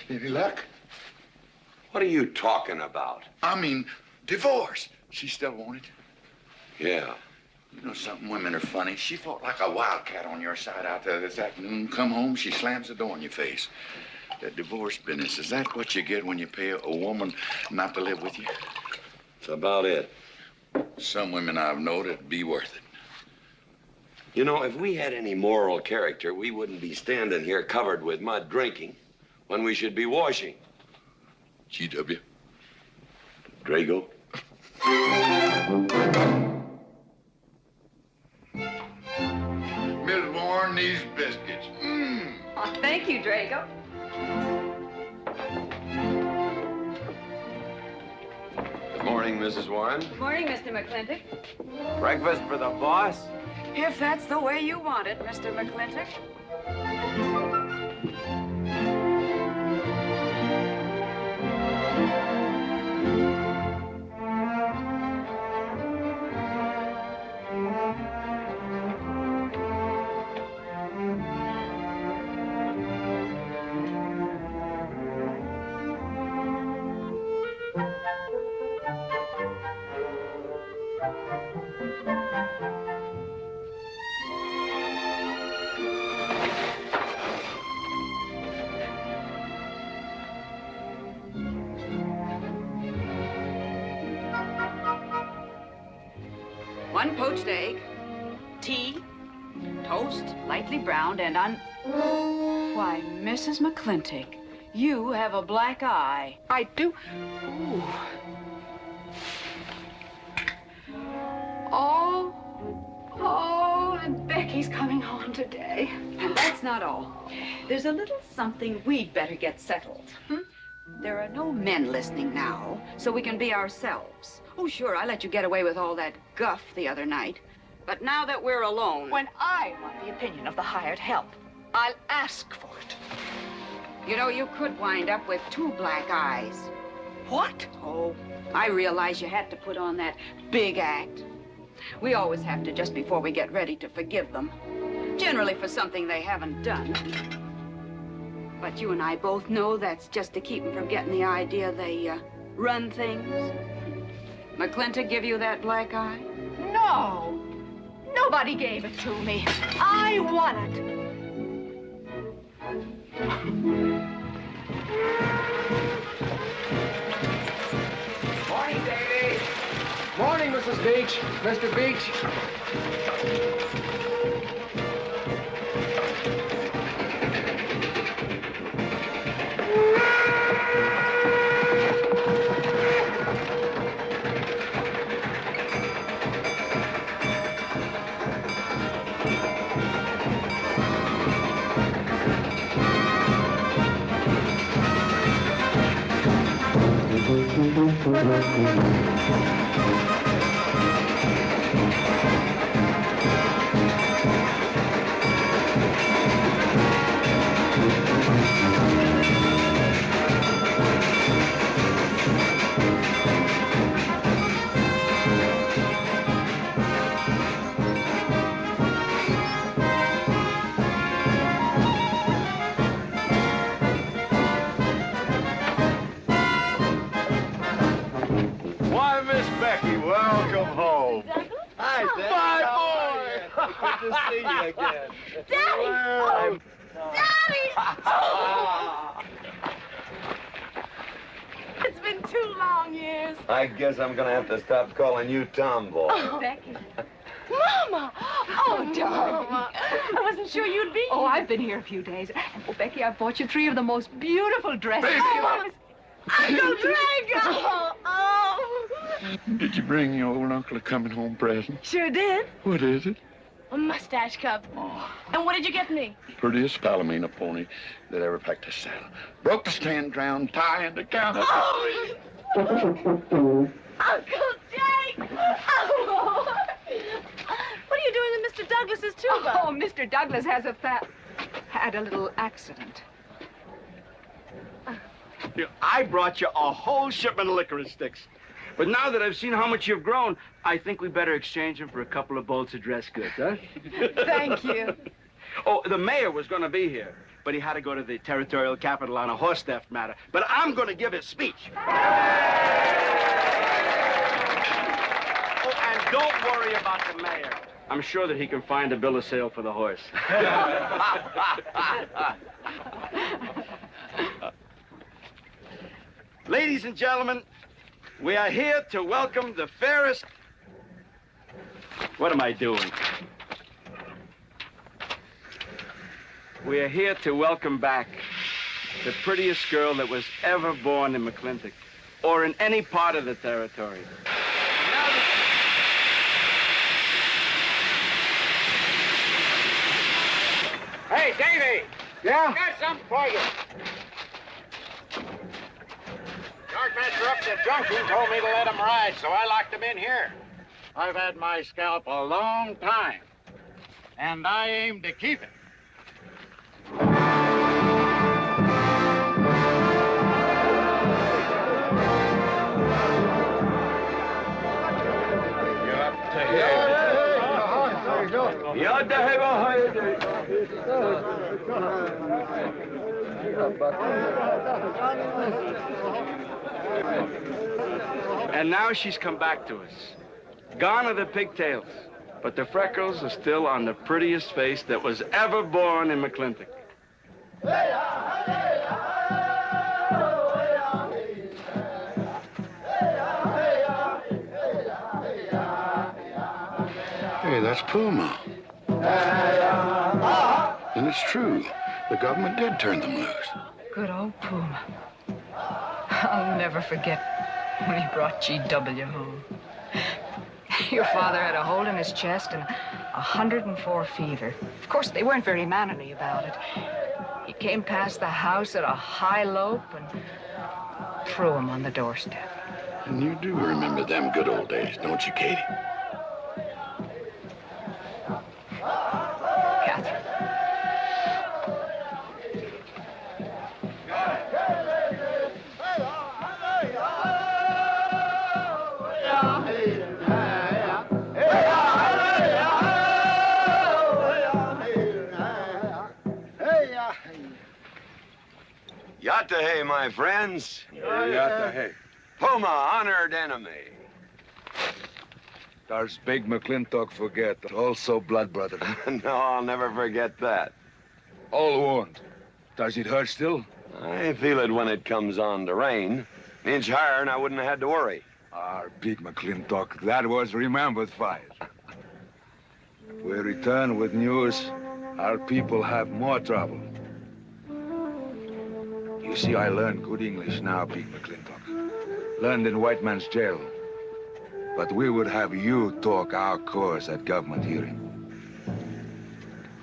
Any luck? What are you talking about? I mean, divorce. She still wanted. Yeah. You know something? Women are funny. She fought like a wildcat on your side out there this afternoon. Come home, she slams the door in your face. That divorce business, is that what you get when you pay a woman not to live with you? That's about it. Some women I've known it'd be worth it. You know, if we had any moral character, we wouldn't be standing here covered with mud drinking when we should be washing. G.W. Drago. Miss Warren, these biscuits. Oh, thank you, Drago. Good morning, Mrs. Warren. Good morning, Mr. McLintock. Breakfast for the boss? If that's the way you want it, Mr. McLintock. One poached egg, tea, toast, lightly browned, and Why, Mrs. McLintock, you have a black eye. I do. Ooh. Oh, and Becky's coming home today. And that's not all. There's a little something we'd better get settled. There are no men listening now, so we can be ourselves. Oh, sure, I let you get away with all that guff the other night. But now that we're alone... When I want the opinion of the hired help, I'll ask for it. You know, you could wind up with 2 black eyes. What? Oh, I realize you had to put on that big act. We always have to just before we get ready to forgive them. Generally for something they haven't done. But you and I both know that's just to keep them from getting the idea they run things. McLintock give you that black eye? No. Nobody gave it to me. I won it. Morning, Davy. Morning, Mrs. Beach. Mr. Beach. Why, Miss Becky, welcome home. Hi, Dad. My boy! Good to see you again. Daddy! Well, Daddy! Oh. It's been 2 long years. I guess I'm gonna have to stop calling you Tomboy. Oh, Becky. Mama! Oh, darling. I wasn't sure you'd be Oh, here. I've been here a few days. And, oh, Becky, I bought you 3 of the most beautiful dresses. Oh, Mama. Uncle Drago! Oh! Did you bring your old uncle a coming home present? Sure did. What is it? A mustache cup. And what did you get me? Prettiest Palomino pony that ever packed a saddle. Broke the stand, drowned, tie, and the counter. Oh! Uncle Jake! Oh! What are you doing in Mr. Douglas's tuba? Oh, Mr. Douglas has had a little accident. I brought you a whole shipment of licorice sticks. But now that I've seen how much you've grown, I think we better exchange them for a couple of bolts of dress goods, huh? Thank you. Oh, the mayor was going to be here, but he had to go to the territorial capital on a horse theft matter. But I'm going to give his speech. Oh, and don't worry about the mayor. I'm sure that he can find a bill of sale for the horse. Ladies and gentlemen, we are here to welcome the fairest... What am I doing? We are here to welcome back the prettiest girl that was ever born in McLintock, or in any part of the territory. Hey, Davy! Yeah? Got something for you. Yardmaster up at the junction told me to let him ride, so I locked him in here. I've had my scalp a long time, and I aim to keep it. And now she's come back to us. Gone are the pigtails, but the freckles are still on the prettiest face that was ever born in McLintock. Hey, that's Puma. And it's true. The government did turn them loose. Good old Puma. I'll never forget when he brought G.W. home. Your father had a hole in his chest and 104 fever. Of course, they weren't very mannerly about it. He came past the house at a high lope and threw him on the doorstep. And you do remember them good old days, don't you, Katie? Catherine. Yatta hey, my friends. Yatta hey. Puma, honored enemy. Does big McLintock forget, also blood brother? No, I'll never forget that. All wound. Does it hurt still? I feel it when it comes on to rain. An inch higher and I wouldn't have had to worry. Our big McLintock, that was remembered fight. We return with news. Our people have more trouble. You see, I learned good English now, big McLintock. Learned in white man's jail. But we would have you talk our course at government hearing.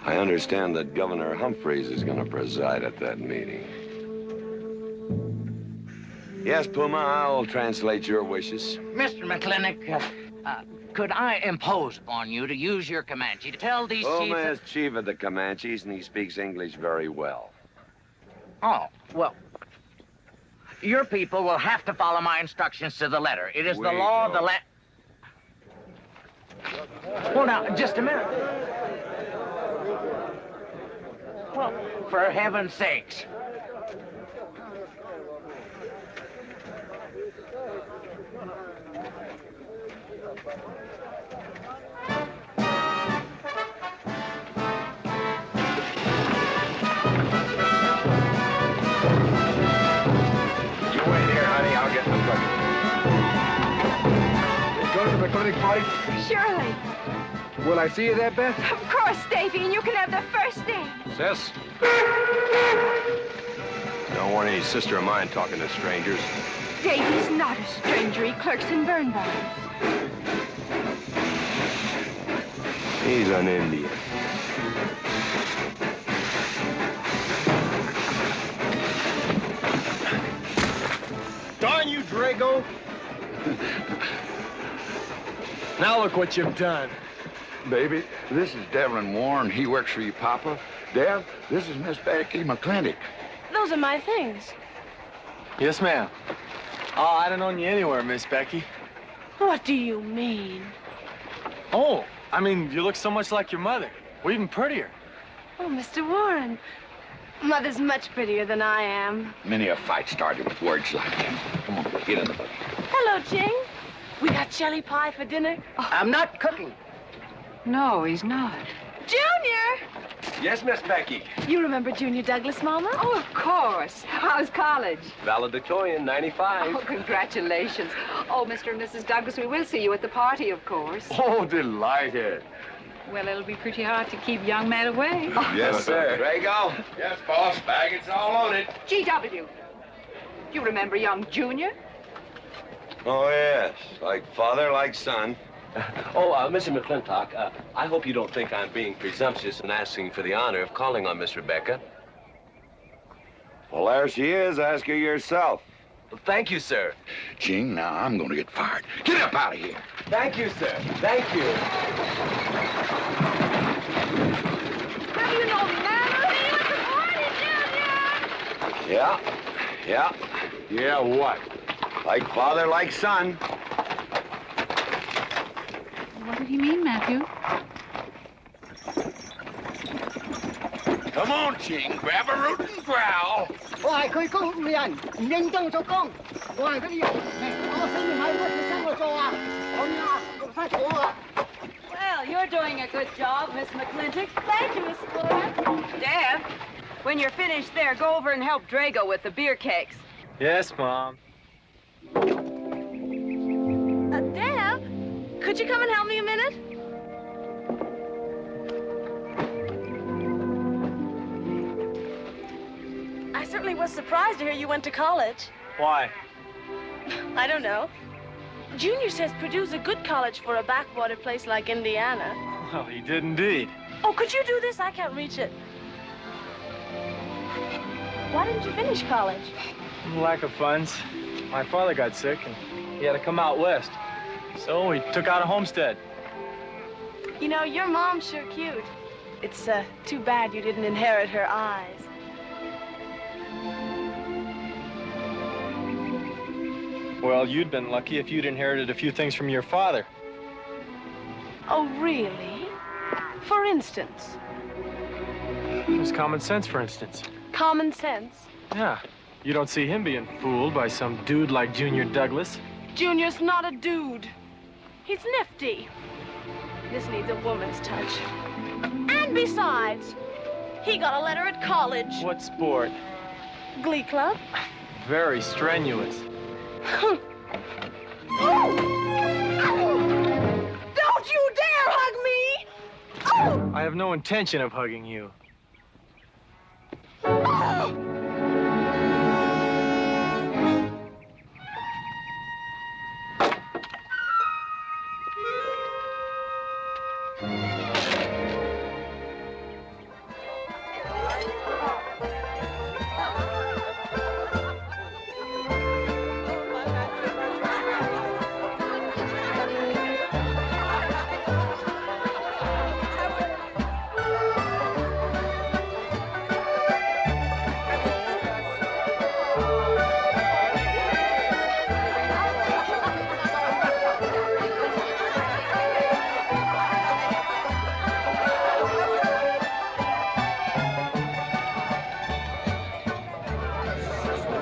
I understand that Governor Humphreys is going to preside at that meeting. Yes, Puma, I'll translate your wishes. Mr. McLintock, could I impose upon you to use your Comanche to tell these Puma chiefs... is chief of the Comanches, and he speaks English very well. Oh, well, your people will have to follow my instructions to the letter. It is the law of the land. Well, now, just a minute. Well, for heaven's sakes. McLintock party? Surely. Will I see you there, Beth? Of course, Davy, and you can have the first thing. Sis? Don't want any sister of mine talking to strangers. Davy's not a stranger. He clerks in burn barns. He's an Indian. Darn you, Drago! Now look what you've done. Baby, this is Devlin Warren. He works for you, Papa. Dev, this is Miss Becky McLintock. Those are my things. Yes, ma'am. Oh, I don't know you anywhere, Miss Becky. What do you mean? Oh, I mean, you look so much like your mother. Or even prettier. Oh, Mr. Warren. Mother's much prettier than I am. Many a fight started with words like that. Come on, get in the boat. Hello, Ching. We got jelly pie for dinner. Oh. I'm not cooking. No, he's not. Junior! Yes, Miss Becky. You remember Junior Douglas, Mama? Oh, of course. How's college? Valedictorian, 95. Oh, congratulations. Oh, Mr. and Mrs. Douglas, we will see you at the party, of course. Oh, delighted. Well, it'll be pretty hard to keep young men away. Yes, sir. Drago? Yes, boss. Baggage all loaded. G.W. You remember young Junior? Oh, yes. Like father, like son. Mr. McLintock, I hope you don't think I'm being presumptuous in asking for the honor of calling on Miss Rebecca. Well, there she is. Ask her yourself. Thank you, sir. Ching, now I'm going to get fired. Get up out of here. Thank you, sir. Thank you. Have you no manners? See you at the party, Junior! Yeah. Yeah, what? Like father, like son. What did he mean, Matthew? Come on, Ching. Grab a root and growl. Well, you're doing a good job, Miss McLintock. Thank you, Miss Warren. Deb, when you're finished there, go over and help Drago with the beer cakes. Yes, Mom. Deb, could you come and help me a minute? I certainly was surprised to hear you went to college. Why? I don't know. Junior says Purdue's a good college for a backwater place like Indiana. Well, he did indeed. Oh, could you do this? I can't reach it. Why didn't you finish college? Lack of funds. My father got sick, and he had to come out west. So he took out a homestead. You know, your mom's sure cute. It's too bad you didn't inherit her eyes. Well, you'd been lucky if you'd inherited a few things from your father. Oh, really? For instance? It was common sense, for instance. Common sense? Yeah. You don't see him being fooled by some dude like Junior Douglas. Junior's not a dude. He's nifty. This needs a woman's touch. And besides, he got a letter at college. What sport? Glee club. Very strenuous. Don't you dare hug me! I have no intention of hugging you.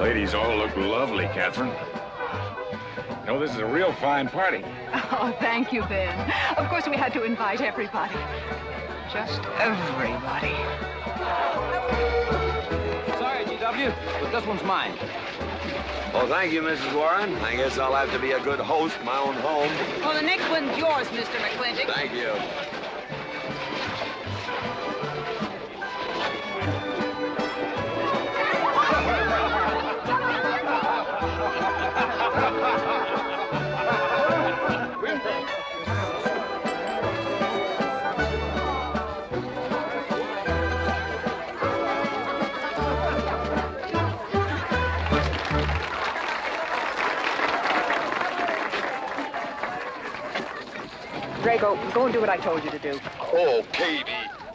Ladies all look lovely, Catherine. You know, this is a real fine party. Oh, thank you, Ben. Of course, we had to invite everybody. Just everybody. Sorry, GW, but this one's mine. Well, thank you, Mrs. Warren. I guess I'll have to be a good host in my own home. Well, the next one's yours, Mr. McLintock. Thank you. Drago, go and do what I told you to do. Oh, Katie.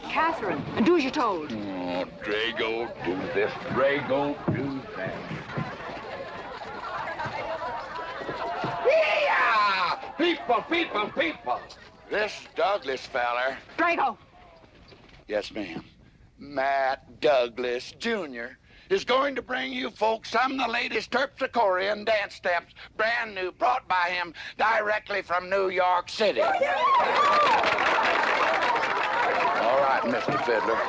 Catherine, and do as you're told. Oh, Drago, do this. Drago, do that. Yeah! People, people, people. This Douglas feller. Drago! Yes, ma'am. Matt Douglas, Jr. is going to bring you folks some of the latest terpsichorean dance steps, brand new, brought by him directly from New York City. All right, Mr. Fiddler.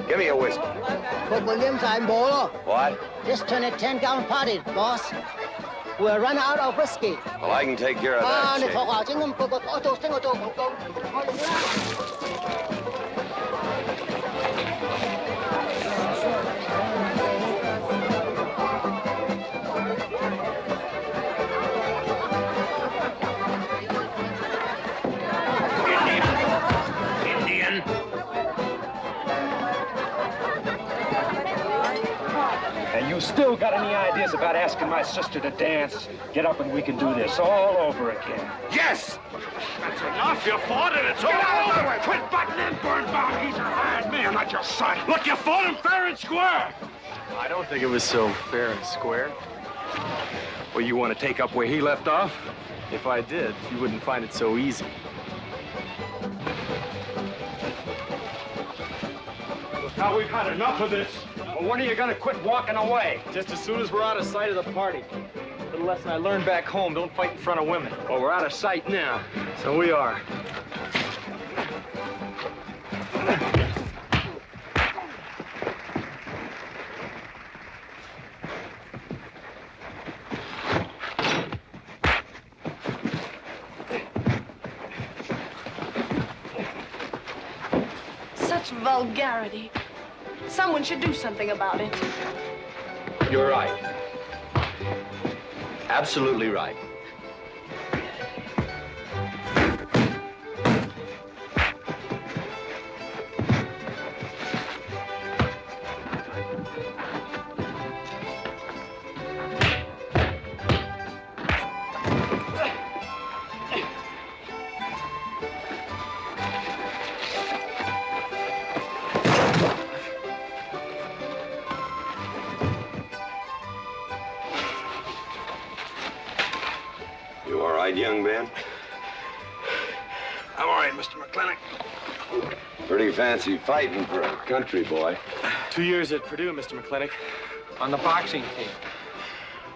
Give me a whiskey. Put Williams on board. What? Just turn a 10-gallon party, boss. We'll run out of whiskey. Well, I can take care of that. 你 Shane. 學校整咁個個我做升我做廣告。 Indian. And you still got any ideas about asking my sister to dance? Get up and we can do this all over again. Yes! That's enough. You fought it. It's all over. Quit butting in, Birnbaum. He's a hired man, not your son. Look, you fought him fair and square. I don't think it was so fair and square. Well, you want to take up where he left off? If I did, you wouldn't find it so easy. Look, now we've had enough of this. Well, when are you gonna quit walking away? Just as soon as we're out of sight of the party. The lesson I learned back home, don't fight in front of women. Well, we're out of sight now, so we are. Such vulgarity. Someone should do something about it. You're right. Absolutely right. right, Mr. McLintock. Pretty fancy fighting for a country boy. 2 years at Purdue, Mr. McLintock, on the boxing team.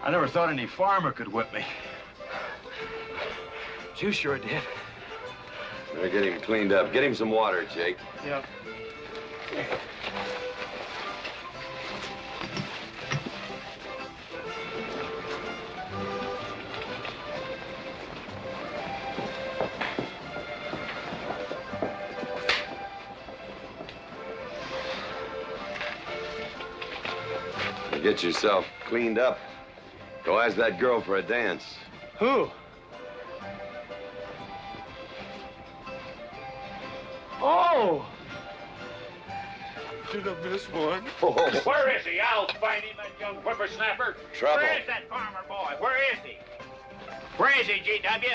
I never thought any farmer could whip me. But you sure did. Better get him cleaned up. Get him some water, Jake. Yeah. Get yourself cleaned up. Go ask that girl for a dance. Who? Oh! Did I miss one? Where is he? I'll find him, that young whippersnapper. Trouble. Where is that farmer boy? Where is he? Where is he, G.W.?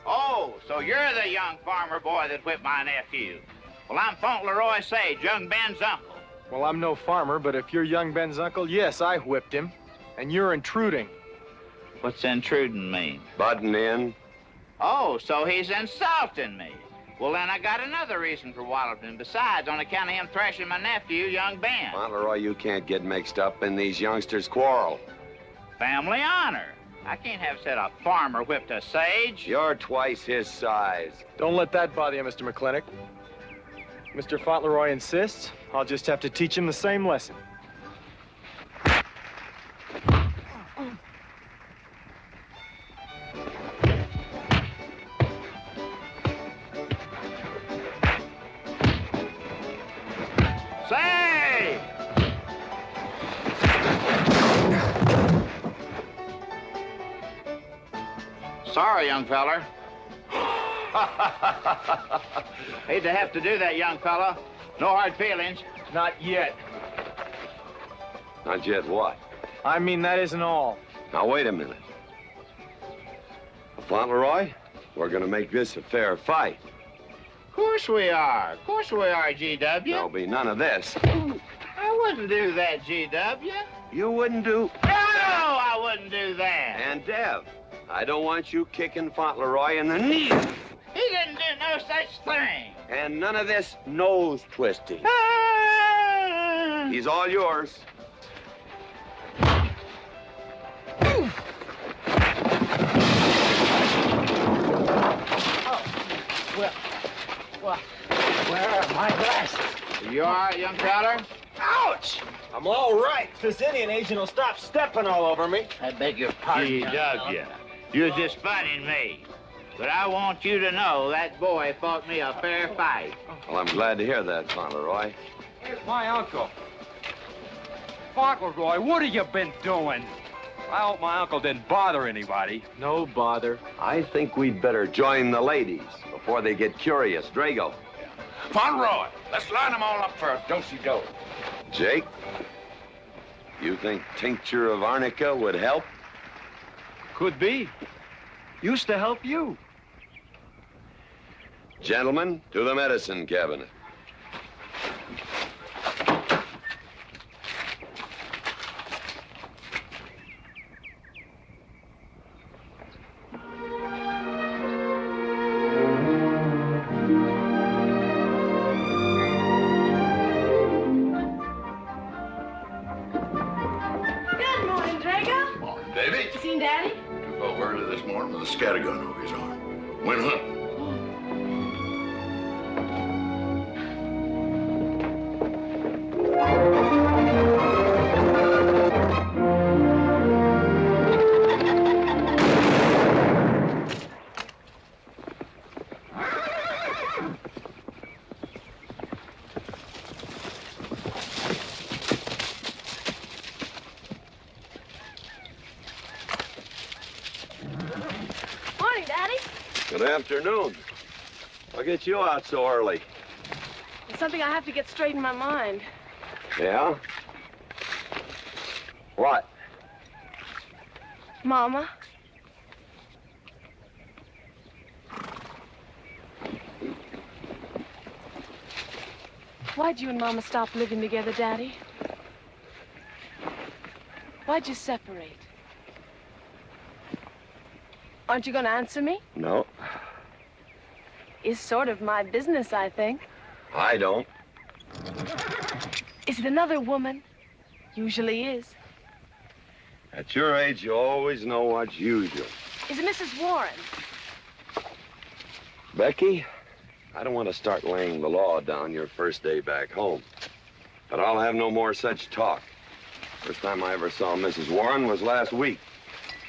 Oh, so you're the young farmer boy that whipped my nephew. Well, I'm Fauntleroy Sage, young Ben's uncle. Well, I'm no farmer, but if you're young Ben's uncle, yes, I whipped him. And you're intruding. What's intruding mean? Butting in. Oh, so he's insulting me. Well, then I got another reason for walloping him. Besides, on account of him thrashing my nephew, young Ben. Fauntleroy, you can't get mixed up in these youngsters' quarrel. Family honor. I can't have said a farmer whipped a sage. You're twice his size. Don't let that bother you, Mr. McLintock. Mr. Fauntleroy insists. I'll just have to teach him the same lesson. Say! Sorry, young feller. Hate to have to do that, young fella. No hard feelings. Not yet. Not yet what? I mean, that isn't all. Now, wait a minute. Fauntleroy, we're gonna make this a fair fight. Of course we are. Of course we are, G.W. There'll be none of this. I wouldn't do that, G.W. You wouldn't do... No, I wouldn't do that. And Dev, I don't want you kicking Fauntleroy in the knee. He didn't do no such thing. And none of this nose twisting. He's all yours. Well, where are my glasses? You all right, young feller? Ouch! I'm all right. This Indian agent will stop stepping all over me. I beg your pardon, G.W. You're just funning me. But I want you to know that boy fought me a fair fight. Well, I'm glad to hear that, Fauntleroy. Here's my uncle. Fauntleroy, what have you been doing? I hope my uncle didn't bother anybody. No bother. I think we'd better join the ladies before they get curious. Drago. Fauntleroy, let's line them all up for a do-si-do. Jake, you think tincture of arnica would help? Could be. Used to help you. Gentlemen, to the medicine cabinet. Good morning, Drago. Morning, Davy. You seen Daddy? Took off early this morning with a scattergun over his arm. Went hunting. Morning, Daddy. Good afternoon. What gets you out so early? It's something I have to get straight in my mind. Yeah? What? Mama. Why'd you and Mama stop living together, Daddy? Why'd you separate? Aren't you going to answer me? No. is sort of my business, I think. I don't. Is it another woman? Usually is. At your age, you always know what's usual. Is it Mrs. Warren? Becky, I don't want to start laying the law down your first day back home. But I'll have no more such talk. First time I ever saw Mrs. Warren was last week.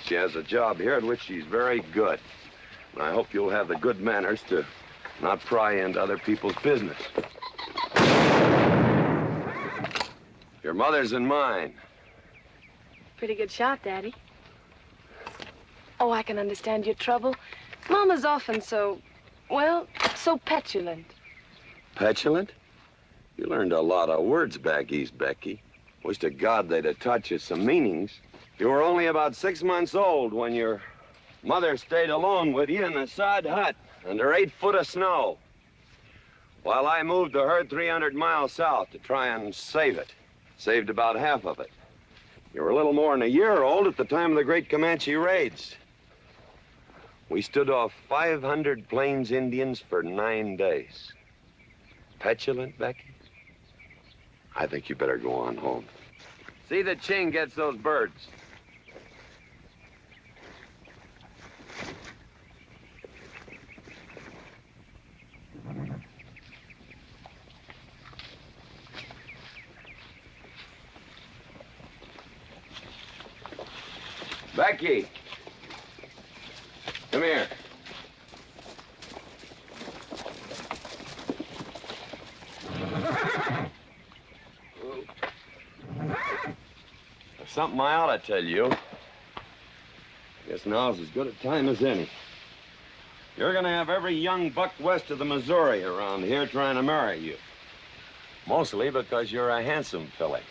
She has a job here at which she's very good. And I hope you'll have the good manners to not pry into other people's business. Your mother's and mine. Pretty good shot, Daddy. Oh, I can understand your trouble. Mama's often so, well, so petulant. Petulant? You learned a lot of words back east, Becky. Wish to God they'd have taught you some meanings. You were only about 6 months old when your mother stayed alone with you in a sod hut under 8 foot of snow, while I moved the herd 300 miles south to try and save it. Saved about half of it. You were a little more than a year old at the time of the great Comanche raids. We stood off 500 Plains Indians for 9 days. Petulant, Becky? I think you better go on home. See that Ching gets those birds. Becky, come here. There's something I ought to tell you. Guess now's as good a time as any. You're gonna have every young buck west of the Missouri around here trying to marry you. Mostly because you're a handsome filly.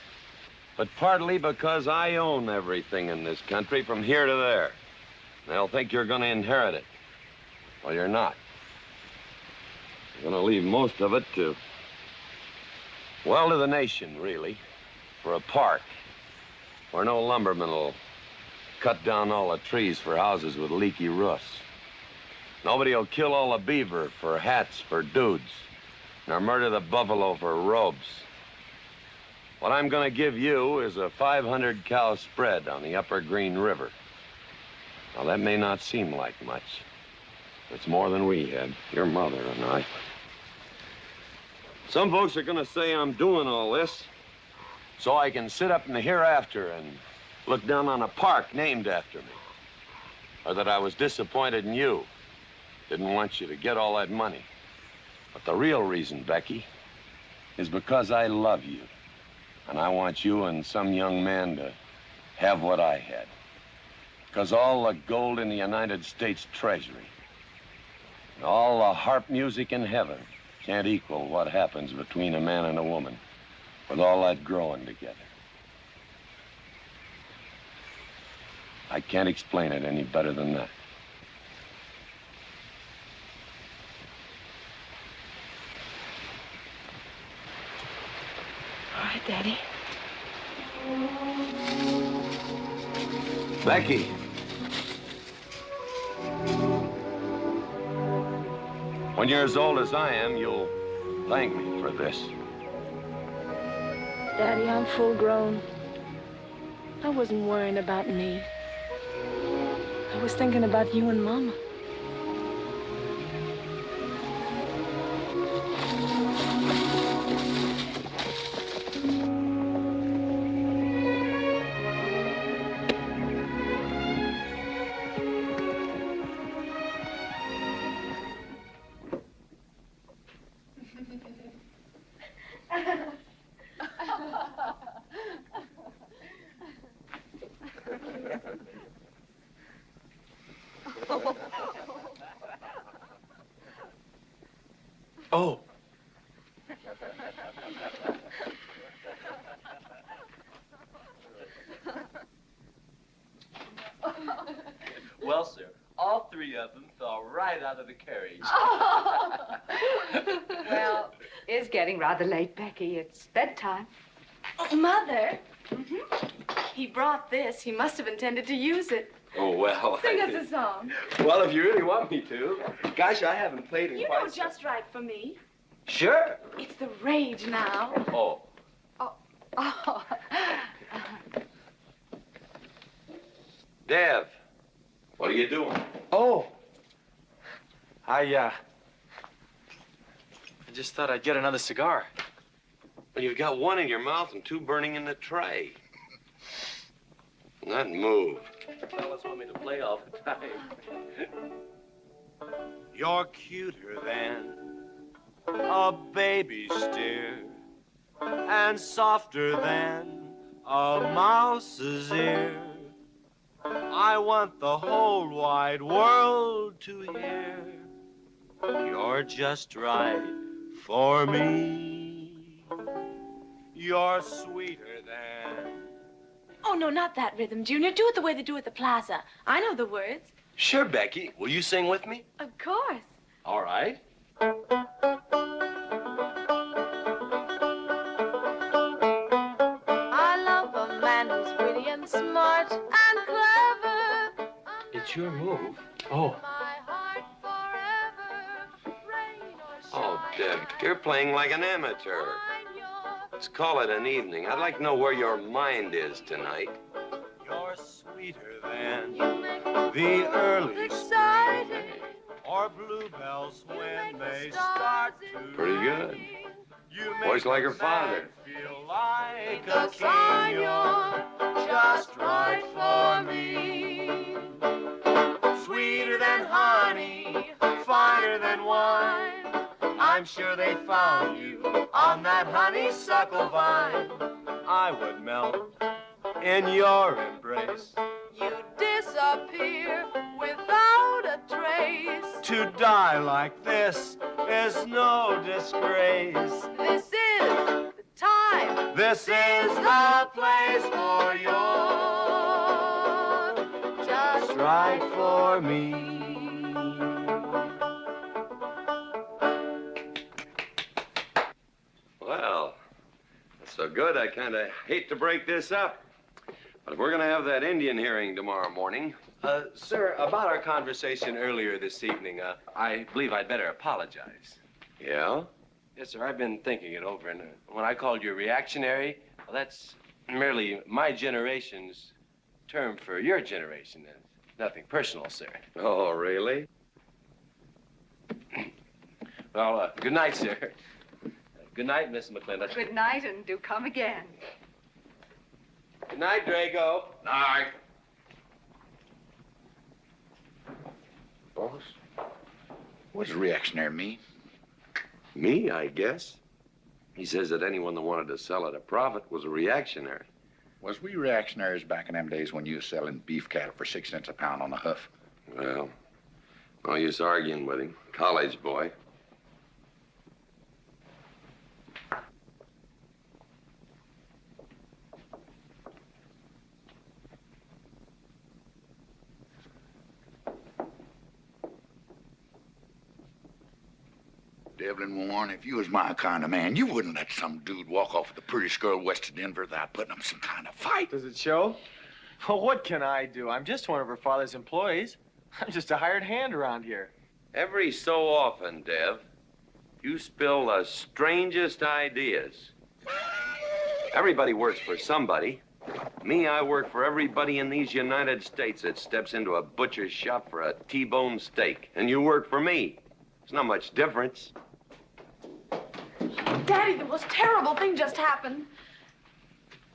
But partly because I own everything in this country from here to there. They'll think you're gonna inherit it. Well, you're not. You're gonna leave most of it to, well, to the nation, really. For a park where no lumberman will cut down all the trees for houses with leaky roofs. Nobody will kill all the beaver for hats for dudes, nor murder the buffalo for robes. What I'm gonna give you is a 500-cow spread on the upper Green River. Now, that may not seem like much. It's more than we had, your mother and I. Some folks are gonna say I'm doing all this so I can sit up in the hereafter and look down on a park named after me. Or that I was disappointed in you. Didn't want you to get all that money. But the real reason, Becky, is because I love you. And I want you and some young man to have what I had. Because all the gold in the United States Treasury and all the harp music in heaven can't equal what happens between a man and a woman with all that growing together. I can't explain it any better than that. All right, Daddy. Becky. When you're as old as I am, you'll thank me for this. Daddy, I'm full grown. I wasn't worrying about me. I was thinking about you and Mama. Oh. Well, sir, all 3 of them fell right out of the carriage. Well, it's getting rather late, Becky. It's bedtime. Oh, Mother. He brought this. He must have intended to use it. Oh, well. Sing us a song. Well, if you really want me to. Gosh, I haven't played in You quite know just right for me. Sure. It's the rage now. Oh. Oh. Dev, what are you doing? Oh. I just thought I'd get another cigar. Well, you've got one in your mouth and two burning in the tray. Not move. Fellas want me to play all the time. You're cuter than a baby steer and softer than a mouse's ear. I want the whole wide world to hear. You're just right for me. You're sweeter than... Oh, no, not that rhythm, Junior. Do it the way they do at the plaza. I know the words. Sure, Becky. Will you sing with me? Of course. All right. I love a man who's witty and smart and clever. It's your move. Oh. Oh, Deb, you're playing like an amateur. Let's call it an evening. I'd like to know where your mind is tonight. You're sweeter than the early spring or bluebells when they start to Pretty good. You Voice like her father. feel like a king. You're just right for me. Sweeter than honey, finer than wine. I'm sure they found you on that honeysuckle vine. I would melt in your embrace. You disappear without a trace. To die like this is no disgrace. This is the time. This is the place for you. Just Right for me. Well, that's so good, I kind of hate to break this up. But we're going to have that Indian hearing tomorrow morning. Sir, about our conversation earlier this evening, I believe I'd better apologize. Yeah? Yes, sir, I've been thinking it over, and when I called you reactionary, well, that's merely my generation's term for your generation. Nothing personal, sir. Oh, really? Well, good night, sir. Good night, Miss McLintock. Good night, and do come again. Good night, Drago. Night. Boss, what does reactionary mean? Me, I guess. He says that anyone that wanted to sell at a profit was a reactionary. Was we reactionaries back in them days when you was selling beef cattle for 6 cents a pound on the hoof? Well, no use arguing with him. College boy. Devlin Warren, if you was my kind of man, you wouldn't let some dude walk off with the prettiest girl west of Denver without putting up some kind of fight. Does it show? Well, what can I do? I'm just one of her father's employees. I'm just a hired hand around here. Every so often, Dev, you spill the strangest ideas. Everybody works for somebody. Me, I work for everybody in these United States that steps into a butcher's shop for a T-bone steak. And you work for me. There's not much difference. Daddy, the most terrible thing just happened.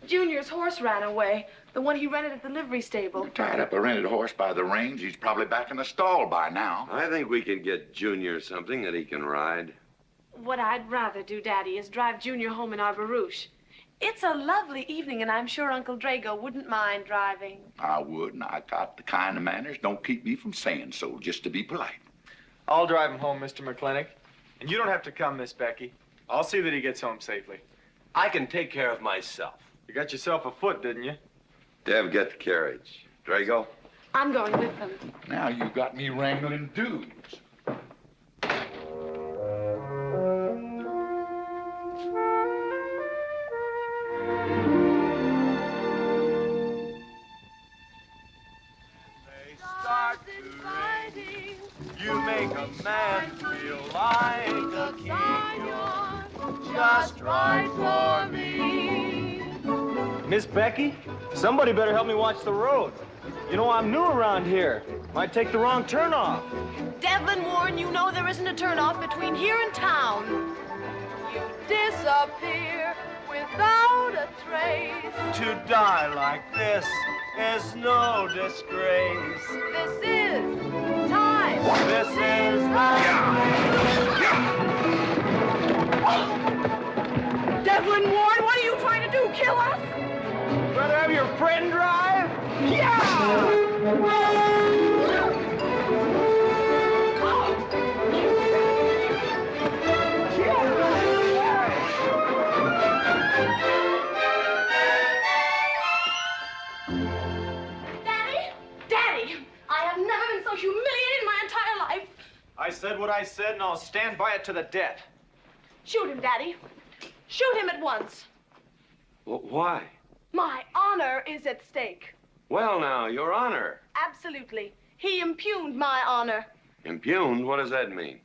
Junior's horse ran away. The one he rented at the livery stable. Tied up a rented horse by the reins. He's probably back in the stall by now. I think we could get Junior something that he can ride. What I'd rather do, Daddy, is drive Junior home in our barouche. It's a lovely evening, and I'm sure Uncle Drago wouldn't mind driving. I would, and I got the kind of manners don't keep me from saying so, just to be polite. I'll drive him home, Mr. McLintock. And you don't have to come, Miss Becky. I'll see that he gets home safely. I can take care of myself. You got yourself a foot, didn't you? Dev, get the carriage. Drago? I'm going with them. Now you got me wrangling dudes. feel like a king. You're just right for me. Miss Becky, somebody better help me watch the road. You know, I'm new around here. Might take the wrong turnoff. Devlin Warren, you know there isn't a turnoff between here and town. You disappear without a trace. To die like this is no disgrace. This is time. This is Devlin Warren, what are you trying to do? Kill us? Rather have your friend drive? Yeah! Daddy, I have never been so humiliated in my entire life. I said what I said, and I'll stand by it to the death. Shoot him, Daddy. Shoot him at once. Why? My honor is at stake. Well, now, Your Honor. Absolutely. He impugned my honor. Impugned? What does that mean?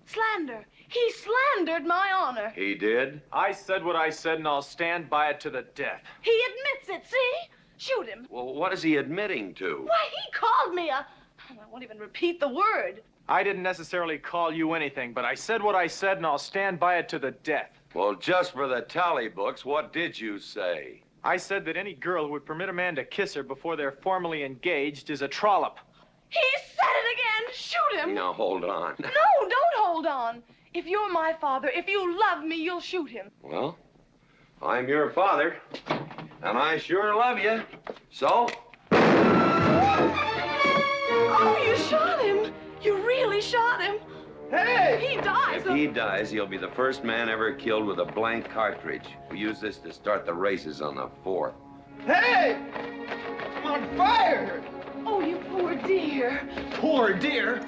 Slander. He slandered my honor. He did? I said what I said, and I'll stand by it to the death. He admits it, see? Shoot him. Well, what is he admitting to? Why, he called me a... I won't even repeat the word. I didn't necessarily call you anything, but I said what I said, and I'll stand by it to the death. Well, just for the tally books, what did you say? I said that any girl who would permit a man to kiss her before they're formally engaged is a trollop. He said it again. Shoot him. Now, hold on. No, don't hold on. If you're my father, if you love me, you'll shoot him. Well, I'm your father, and I sure love you. So? Oh, you shot him. You really shot him. Hey! He dies. If he dies, he'll be the first man ever killed with a blank cartridge. We use this to start the races on the 4th. Hey! I'm on fire! Oh, you poor dear. Poor dear?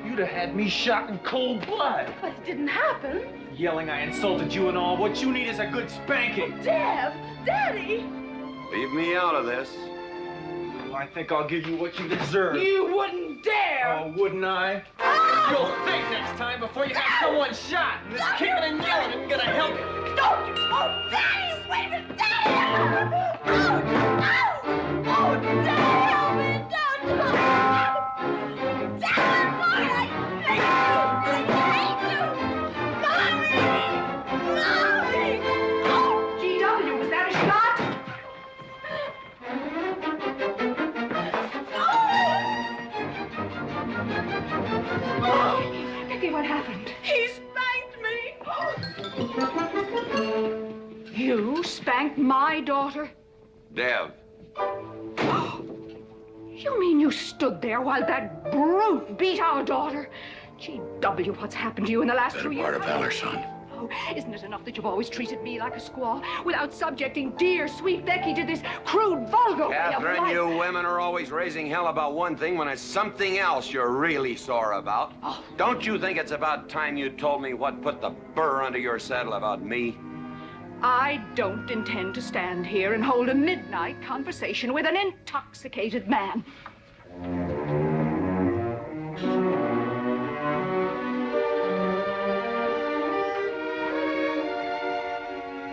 You'd have had me shot in cold blood. But it didn't happen. Yelling I insulted you and all. What you need is a good spanking. Dev! Daddy! Leave me out of this. Well, I think I'll give you what you deserve. You wouldn't dare! Oh, wouldn't I? You'll think next time before you have someone shot. And this kicking and yelling isn't gonna help you. Don't you! Oh, Daddy! Wait a minute! Daddy! Oh, Daddy, help me! Don't! Daddy, Lord, I hate you! Mommy! Oh, G.W., was that a shot? Oh, Becky, what happened? He spanked me! You spanked my daughter? Dev. You mean you stood there while that brute beat our daughter? G.W., what's happened to you in the last 2 years? Part of valor, son. Oh, isn't it enough that you've always treated me like a squaw without subjecting dear, sweet Becky to this crude, vulgar way of Catherine, life? you women are always raising hell about one thing when it's something else you're really sore about. Oh. Don't you think it's about time you told me what put the burr under your saddle about me? I don't intend to stand here and hold a midnight conversation with an intoxicated man.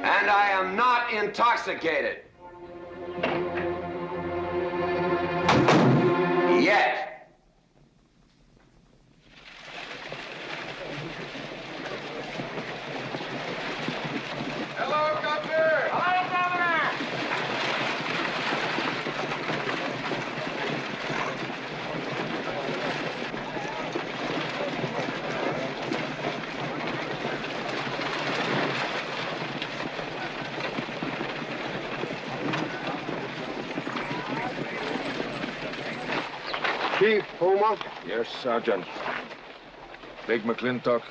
And I am not intoxicated. Yet. Hello, Governor! Hello, Governor! Chief Puma? Yes, Sergeant. Big McLintock,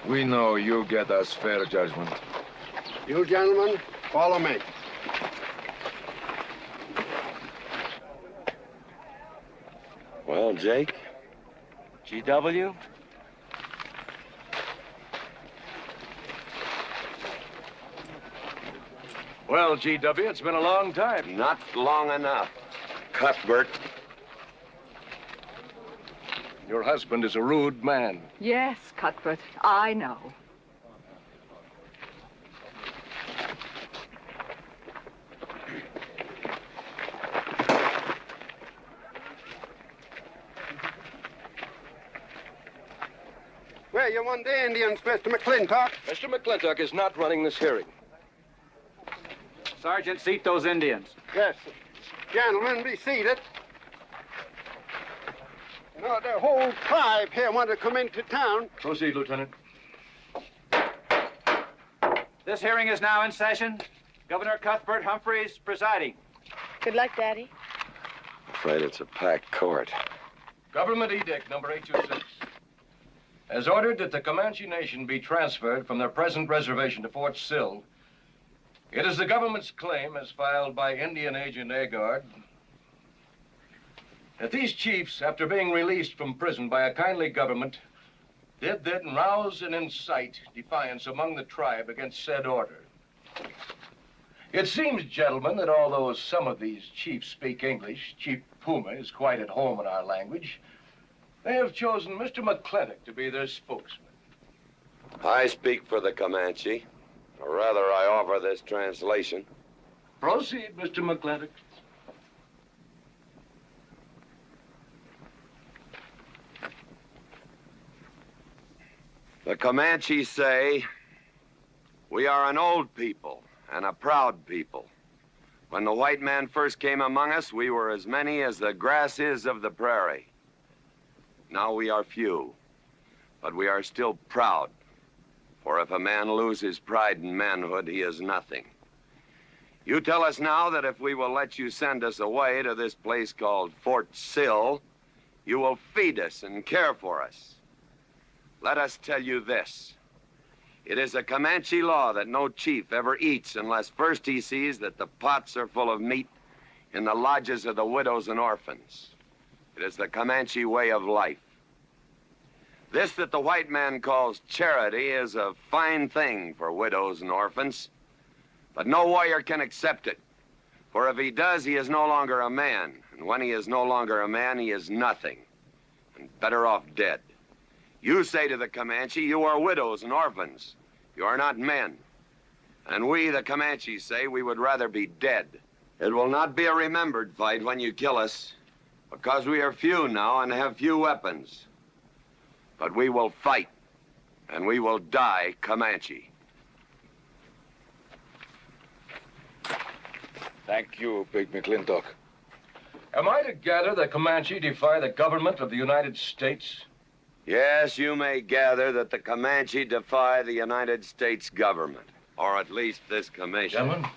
we know you get us fair judgment. You gentlemen, follow me. Well, Jake? G.W.? Well, G.W., it's been a long time. Not long enough. Cuthbert. Your husband is a rude man. Yes, Cuthbert, I know. Where you want the Indians, Mr. McLintock? Mr. McLintock is not running this hearing. Sergeant, seat those Indians. Yes. Gentlemen, be seated. You know, the whole tribe here want to come into town. Proceed, Lieutenant. This hearing is now in session. Governor Cuthbert Humphreys presiding. Good luck, Daddy. Afraid it's a packed court. Government Edict number 826 has ordered that the Comanche Nation be transferred from their present reservation to Fort Sill. It is the government's claim, as filed by Indian Agent Agard, that these chiefs, after being released from prison by a kindly government, did then rouse and incite defiance among the tribe against said order. It seems, gentlemen, that although some of these chiefs speak English, Chief Puma is quite at home in our language, they have chosen Mr. McLintock to be their spokesman. I speak for the Comanche, or rather I offer this translation. Proceed, Mr. McLintock. The Comanche say, we are an old people and a proud people. When the white man first came among us, we were as many as the grass is of the prairie. Now we are few, but we are still proud. For if a man loses pride in manhood, he is nothing. You tell us now that if we will let you send us away to this place called Fort Sill, you will feed us and care for us. Let us tell you this. It is a Comanche law that no chief ever eats unless first he sees that the pots are full of meat in the lodges of the widows and orphans. It is the Comanche way of life. This that the white man calls charity is a fine thing for widows and orphans, but no warrior can accept it. For if he does, he is no longer a man. And when he is no longer a man, he is nothing, and better off dead. You say to the Comanche, you are widows and orphans. You are not men. And we, the Comanche, say we would rather be dead. It will not be a remembered fight when you kill us, because we are few now and have few weapons. But we will fight, and we will die Comanche. Thank you, Big McLintock. Am I to gather that Comanche defy the government of the United States? Yes, you may gather that the Comanche defy the United States government, or at least this commission. Gentlemen.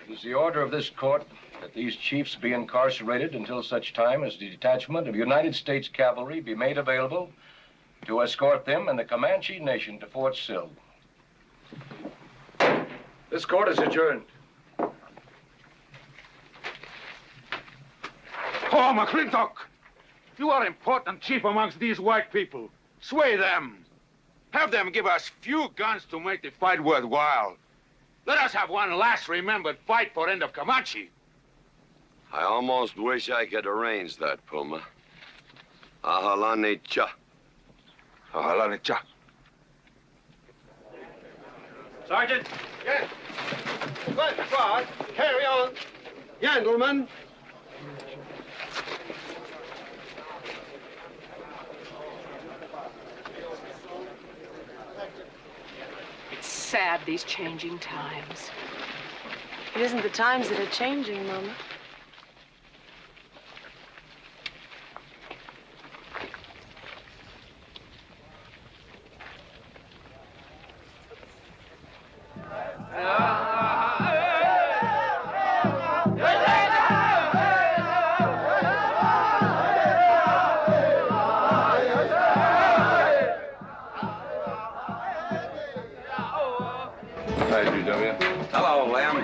It is the order of this court that these chiefs be incarcerated until such time as the detachment of United States cavalry be made available to escort them and the Comanche Nation to Fort Sill. This court is adjourned. Oh, McLintock! You are important chief amongst these white people. Sway them. Have them give us few guns to make the fight worthwhile. Let us have one last remembered fight for end of Comanche. I almost wish I could arrange that, Puma. Ahalani cha. Ahalani cha. Sergeant. Yes. Well, squad, carry on. Gentlemen. It's sad, these changing times. It isn't the times that are changing, Mama. Hello, Lem.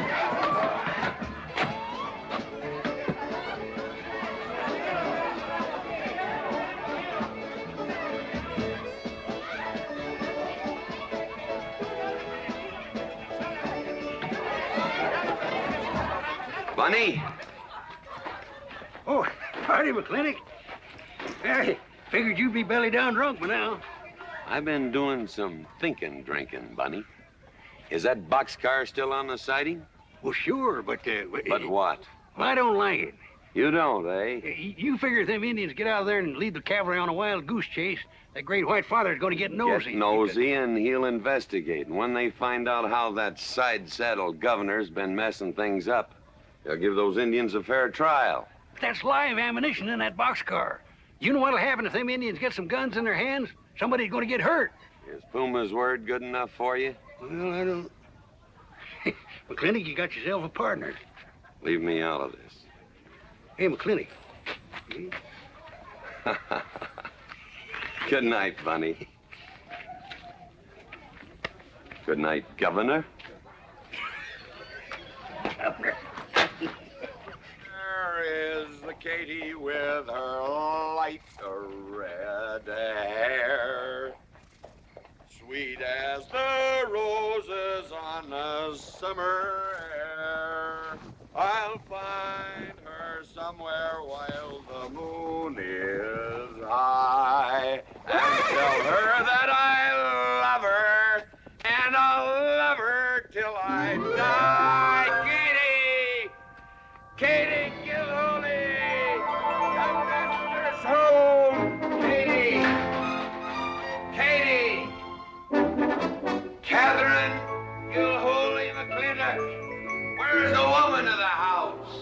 Bunny? Oh, howdy, McLintock. I figured you'd be belly down drunk by now. I've been doing some drinking, Bunny. Is that boxcar still on the siding? Well, sure, but... But what? Well, I don't like it. You don't, eh? You figure if them Indians get out there and lead the cavalry on a wild goose chase, that great white father's going to get nosy. Get nosy, and he'll investigate. And when they find out how that side-saddle governor's been messing things up, they'll give those Indians a fair trial. That's live ammunition in that boxcar. You know what'll happen if them Indians get some guns in their hands? Somebody's going to get hurt. Is Puma's word good enough for you? Well, I don't... McLintock, you got yourself a partner. Leave me out of this. Hey, McLintock. Good night, Bunny. Good night, Governor. There is the Katie with her light red hair, sweet as the roses on a summer air. I'll find her somewhere while the moon is high and tell her that I love her, and I'll love her till I die. Katie Gilhooly, the master's home. Katie, Catherine Gilhooly McLintock. Where's the woman of the house?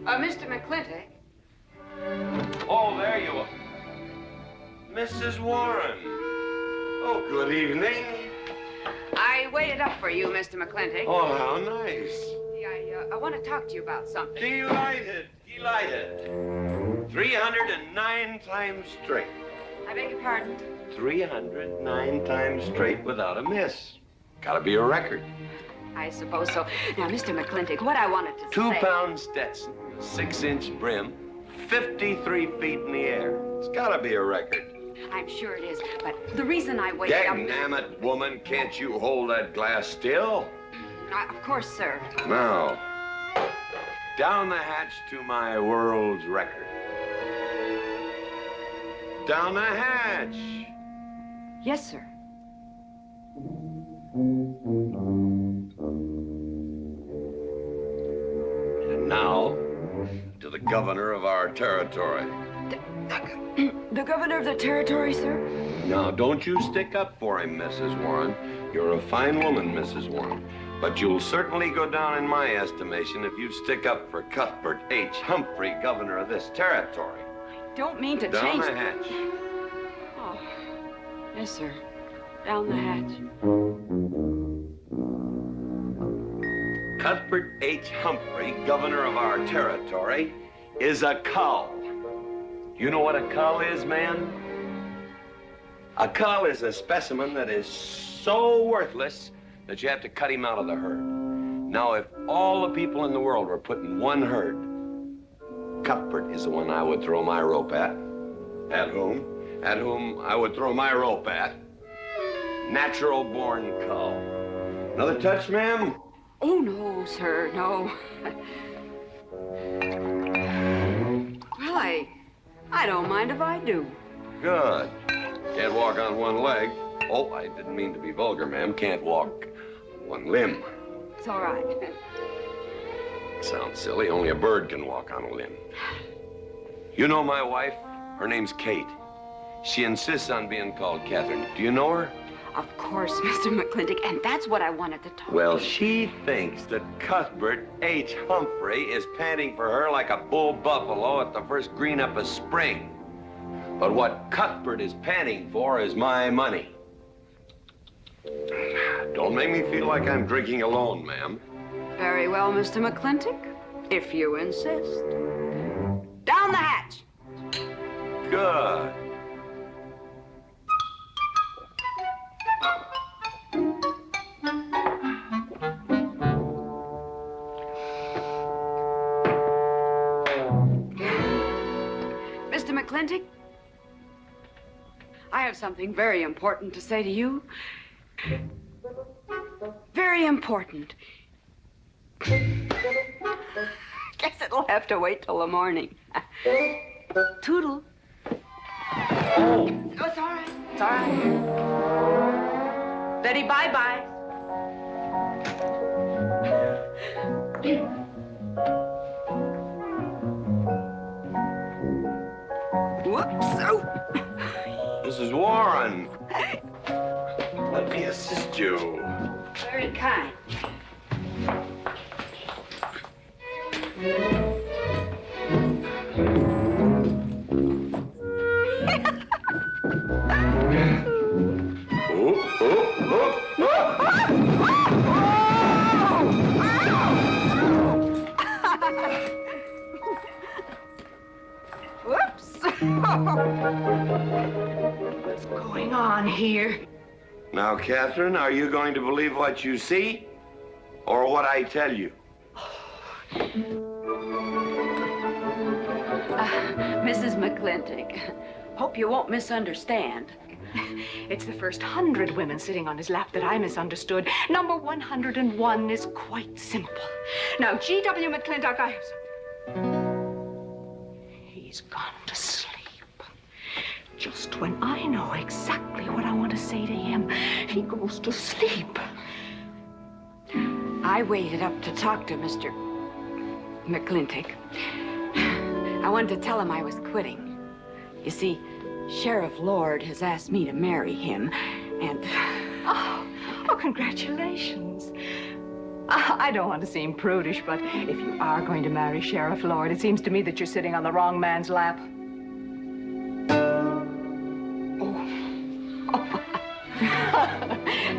Mr. McLintock. Oh, there you are. Mrs. Warren. Oh, good evening. I waited up for you, Mr. McLintock. Oh, how nice. I want to talk to you about something. Delighted. 309 times straight. I beg your pardon? 309 times straight without a miss. Gotta be a record. I suppose so. Now, Mr. McLintock, what I wanted to say... 2-pound Stetson, 6-inch brim, 53 feet in the air. It's gotta be a record. I'm sure it is, but the reason I waited up... Dagnammit, woman, can't you hold that glass still? Of course, sir. Now, down the hatch to my world's record. Down the hatch. Yes, sir. And now, to the governor of our territory. The governor of the territory, sir? Now, don't you stick up for him, Mrs. Warren. You're a fine woman, Mrs. Warren. But you'll certainly go down in my estimation if you stick up for Cuthbert H. Humphrey, governor of this territory. I don't mean to Down change... the hatch. Oh, yes, sir. Down the hatch. Cuthbert H. Humphrey, governor of our territory, is a cull. You know what a cull is, man? A cull is a specimen that is so worthless that you have to cut him out of the herd. Now, if all the people in the world were put in one herd, Cuthbert is the one I would throw my rope at. At whom I would throw my rope at. Natural-born cull. Another touch, ma'am? Oh, no, sir, no. Well, I don't mind if I do. Good. Can't walk on one leg. Oh, I didn't mean to be vulgar, ma'am. Can't walk on one limb. It's all right. Sounds silly. Only a bird can walk on a limb. You know my wife? Her name's Kate. She insists on being called Catherine. Do you know her? Of course, Mr. McLintock, and that's what I wanted to talk Well, to you. she thinks that Cuthbert H. Humphrey is panting for her like a bull buffalo at the first green up of spring. But what Cuthbert is panting for is my money. Don't make me feel like I'm drinking alone, ma'am. Very well, Mr. McLintock, if you insist. Down the hatch. Good. Mr. McLintock, I have something very important to say to you. Very important. You'll have to wait till the morning. Toodle. Oh. Oh, it's all right. It's all right. Betty, bye-bye. Whoops. Oh. Mrs. Warren. Let me assist you. Very kind. Whoops. What's going on here? Now, Catherine, are you going to believe what you see or what I tell you? Mrs. McLintock, hope you won't misunderstand. It's the first 100 women sitting on his lap that I misunderstood. Number 101 is quite simple. Now, G.W. McLintock, I have something. He's gone to sleep. Just when I know exactly what I want to say to him, he goes to sleep. I waited up to talk to Mr. McLintock. I wanted to tell him I was quitting. You see, Sheriff Lord has asked me to marry him, and... Oh, congratulations. I don't want to seem prudish, but if you are going to marry Sheriff Lord, it seems to me that you're sitting on the wrong man's lap.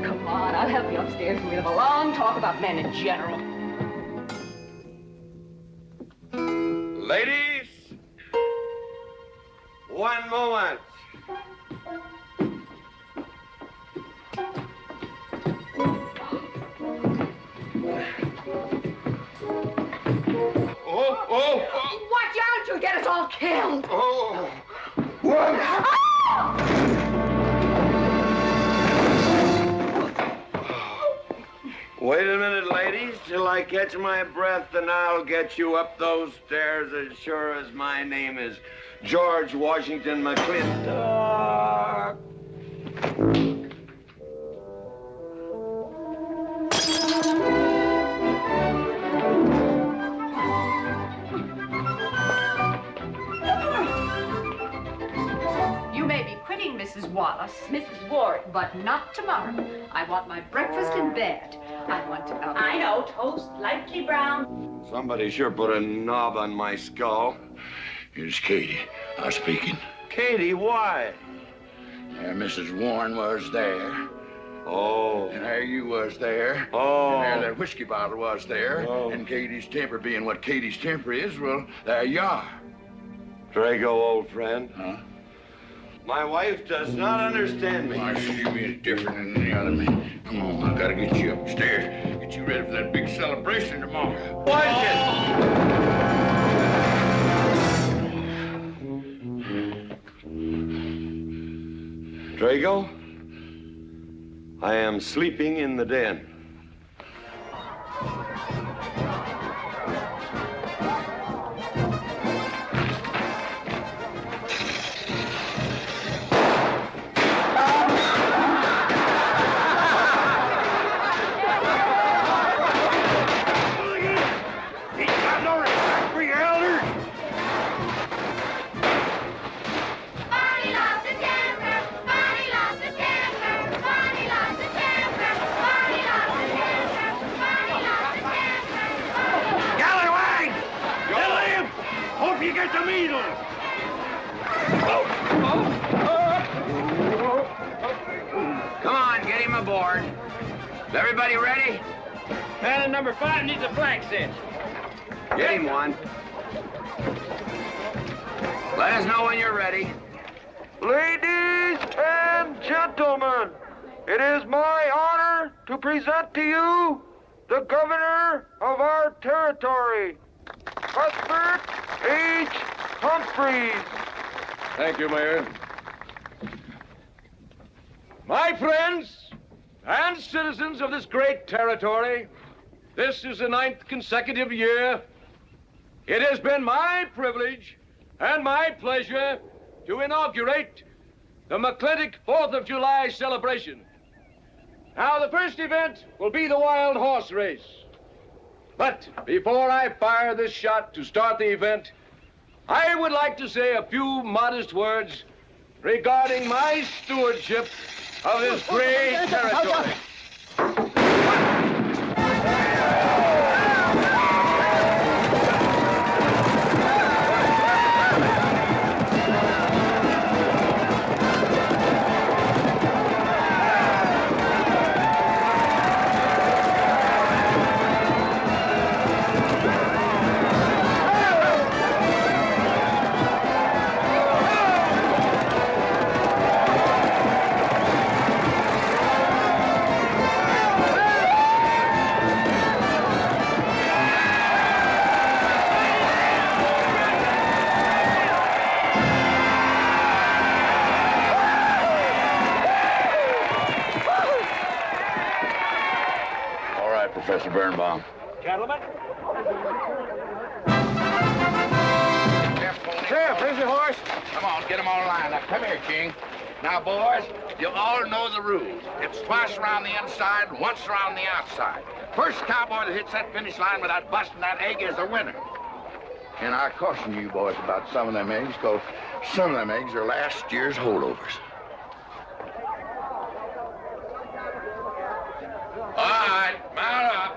Come on, I'll help you upstairs and we'll have a long talk about men in general. Ladies, one moment. Oh! Watch out, you'll get us all killed. Oh! What? Wait a minute, ladies, till I catch my breath, and I'll get you up those stairs as sure as my name is George Washington McLintock. You may be quitting, Mrs. Wallace. Mrs. Ward. But not tomorrow. I want my breakfast in bed. I want to... I know, toast, lightly brown. Somebody sure put a knob on my skull. Here's Katie. I'm speaking. Katie, why? Mrs. Warren was there. Oh. And there you was there. Oh. And there that whiskey bottle was there. Oh. And Katie's temper being what Katie's temper is, well, there you are. Drago, old friend. Huh? My wife does not understand me. Why, she is different than any other man. Come on, I gotta get you upstairs. Get you ready for that big celebration tomorrow. Drago, I am sleeping in the den. Come on, get him aboard. Is everybody ready? Man in number 5 needs a flag cinch. Get him one. Let us know when you're ready. Ladies and gentlemen, it is my honor to present to you the governor of our territory, Cuthbert H. Humphreys. Thank you, Mayor. My friends and citizens of this great territory, this is the 9th consecutive year it has been my privilege and my pleasure to inaugurate the McLintock 4th of July celebration. Now, the first event will be the wild horse race. But before I fire this shot to start the event, I would like to say a few modest words regarding my stewardship of this great territory. Professor Birnbaum. Gentlemen. Sheriff, here's your horse. Come on, get them all lined up. Come here, King. Now, boys, you all know the rules. It's twice around the inside, once around the outside. First cowboy that hits that finish line without busting that egg is the winner. And I caution you boys about some of them eggs, because some of them eggs are last year's holdovers. All right, mount up.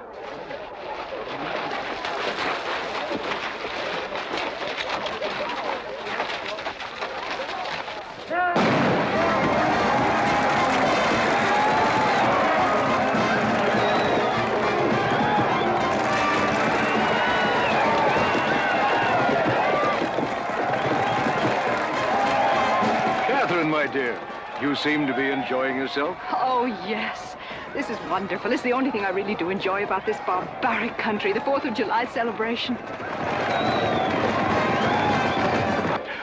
Catherine, my dear, you seem to be enjoying yourself. Oh, yes. This is wonderful. It's the only thing I really do enjoy about this barbaric country, the 4th of July celebration.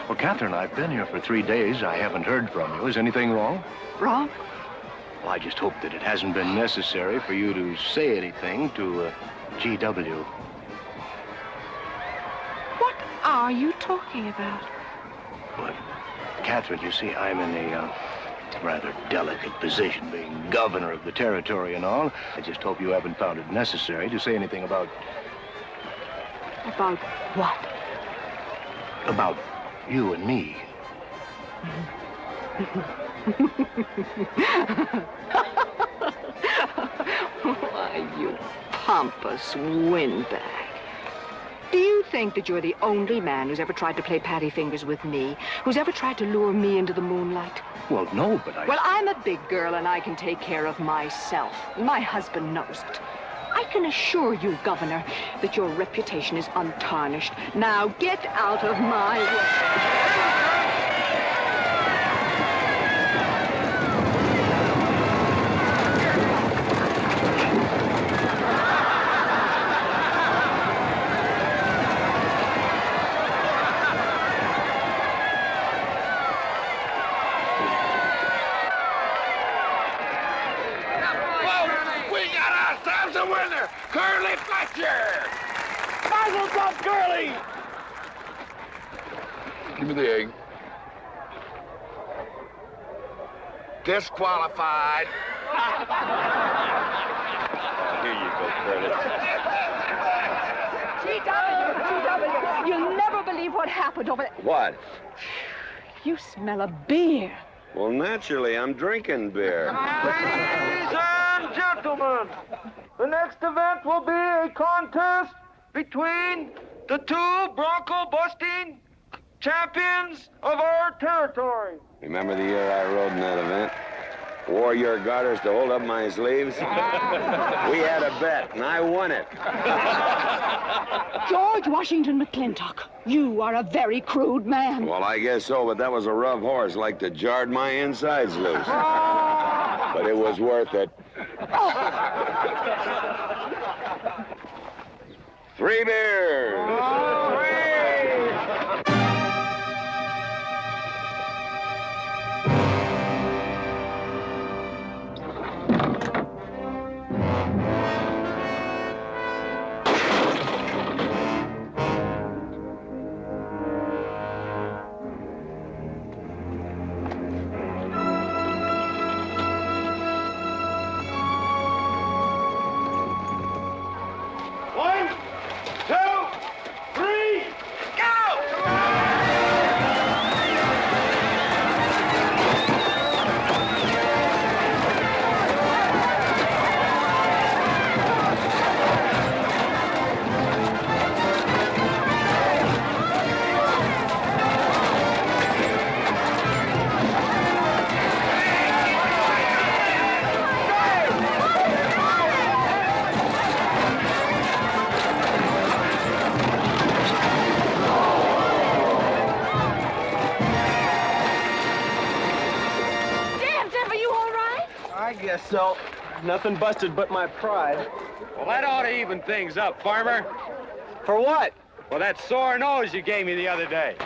Well, Catherine, I've been here for 3 days. I haven't heard from you. Is anything wrong? Wrong? Well, I just hope that it hasn't been necessary for you to say anything to GW. What are you talking about? Well, Catherine, you see, I'm in a rather delicate position, being governor of the territory and all. I just hope you haven't found it necessary to say anything about... About what? About you and me. Why, you pompous windbag. Do you think that you're the only man who's ever tried to play patty fingers with me, who's ever tried to lure me into the moonlight? Well, no, but Well, I'm a big girl and I can take care of myself. My husband knows it. I can assure you, Governor, that your reputation is untarnished. Now get out of my way. The winner, Curly Fletcher! Mazel tov, Curly! Give me the egg. Disqualified. Here you go, Curly. GW, you'll never believe what happened over there. What? You smell a beer. Well, naturally, I'm drinking beer. Ladies and gentlemen, the next event will be a contest between the two bronco-busting champions of our territory. Remember the year I rode in that event? Wore your garters to hold up my sleeves? We had a bet, and I won it. George Washington McLintock, you are a very crude man. Well, I guess so, but that was a rough horse, like to jarred my insides loose. But it was worth it. 3 beers. guess so. Nothing busted but my pride. Well, that ought to even things up, Farmer. For what? Well, that sore nose you gave me the other day.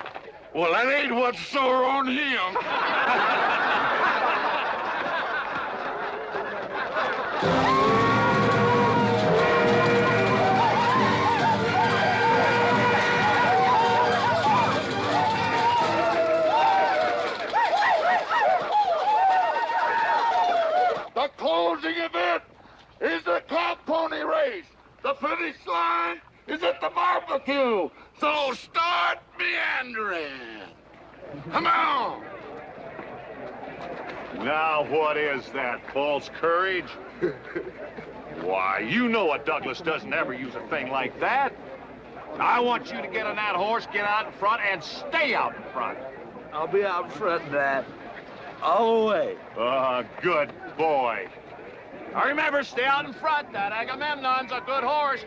Well, that ain't what's sore on him. The closing event is the cow pony race. The finish line is at the barbecue. So start meandering. Come on. Now, what is that, false courage? Why, you know a Douglas doesn't ever use a thing like that. I want you to get on that horse, get out in front, and stay out in front. I'll be out front, Dad. All the way. Good boy. Now remember, stay out in front. That Agamemnon's a good horse.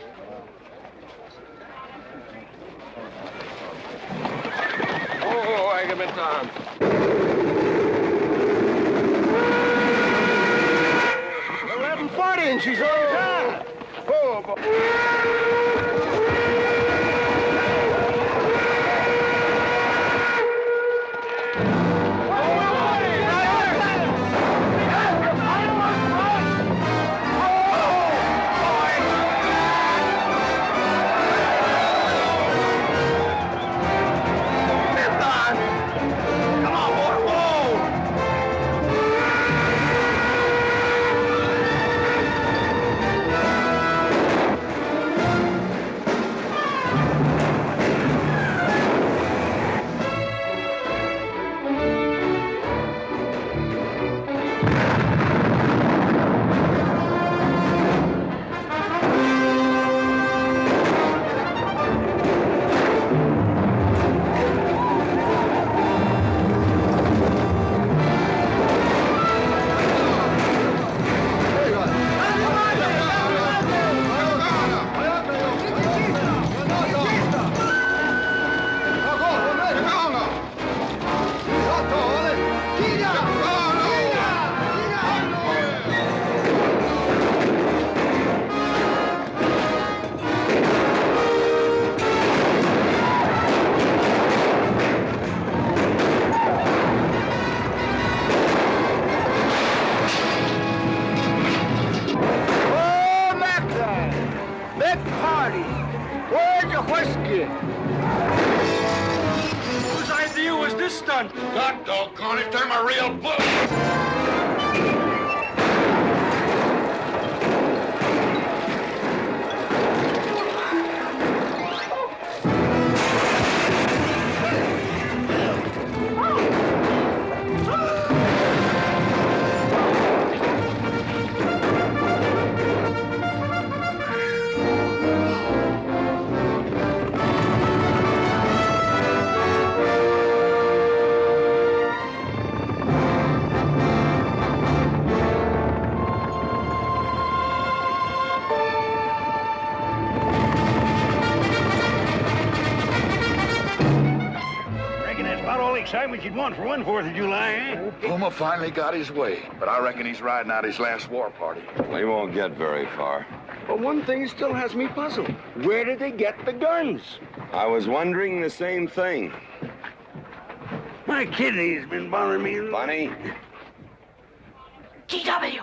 Oh, Agamemnon. 11:40 and she's on time. Oh, boy. Whose idea was this stunt? God doggone it, they're my real bull. Excitement you'd want for one 4th of July, eh? Puma finally got his way, but I reckon he's riding out his last war party. He won't get very far. But one thing still has me puzzled. Where did they get the guns? I was wondering the same thing. My kidney's been bothering me. Funny? GW!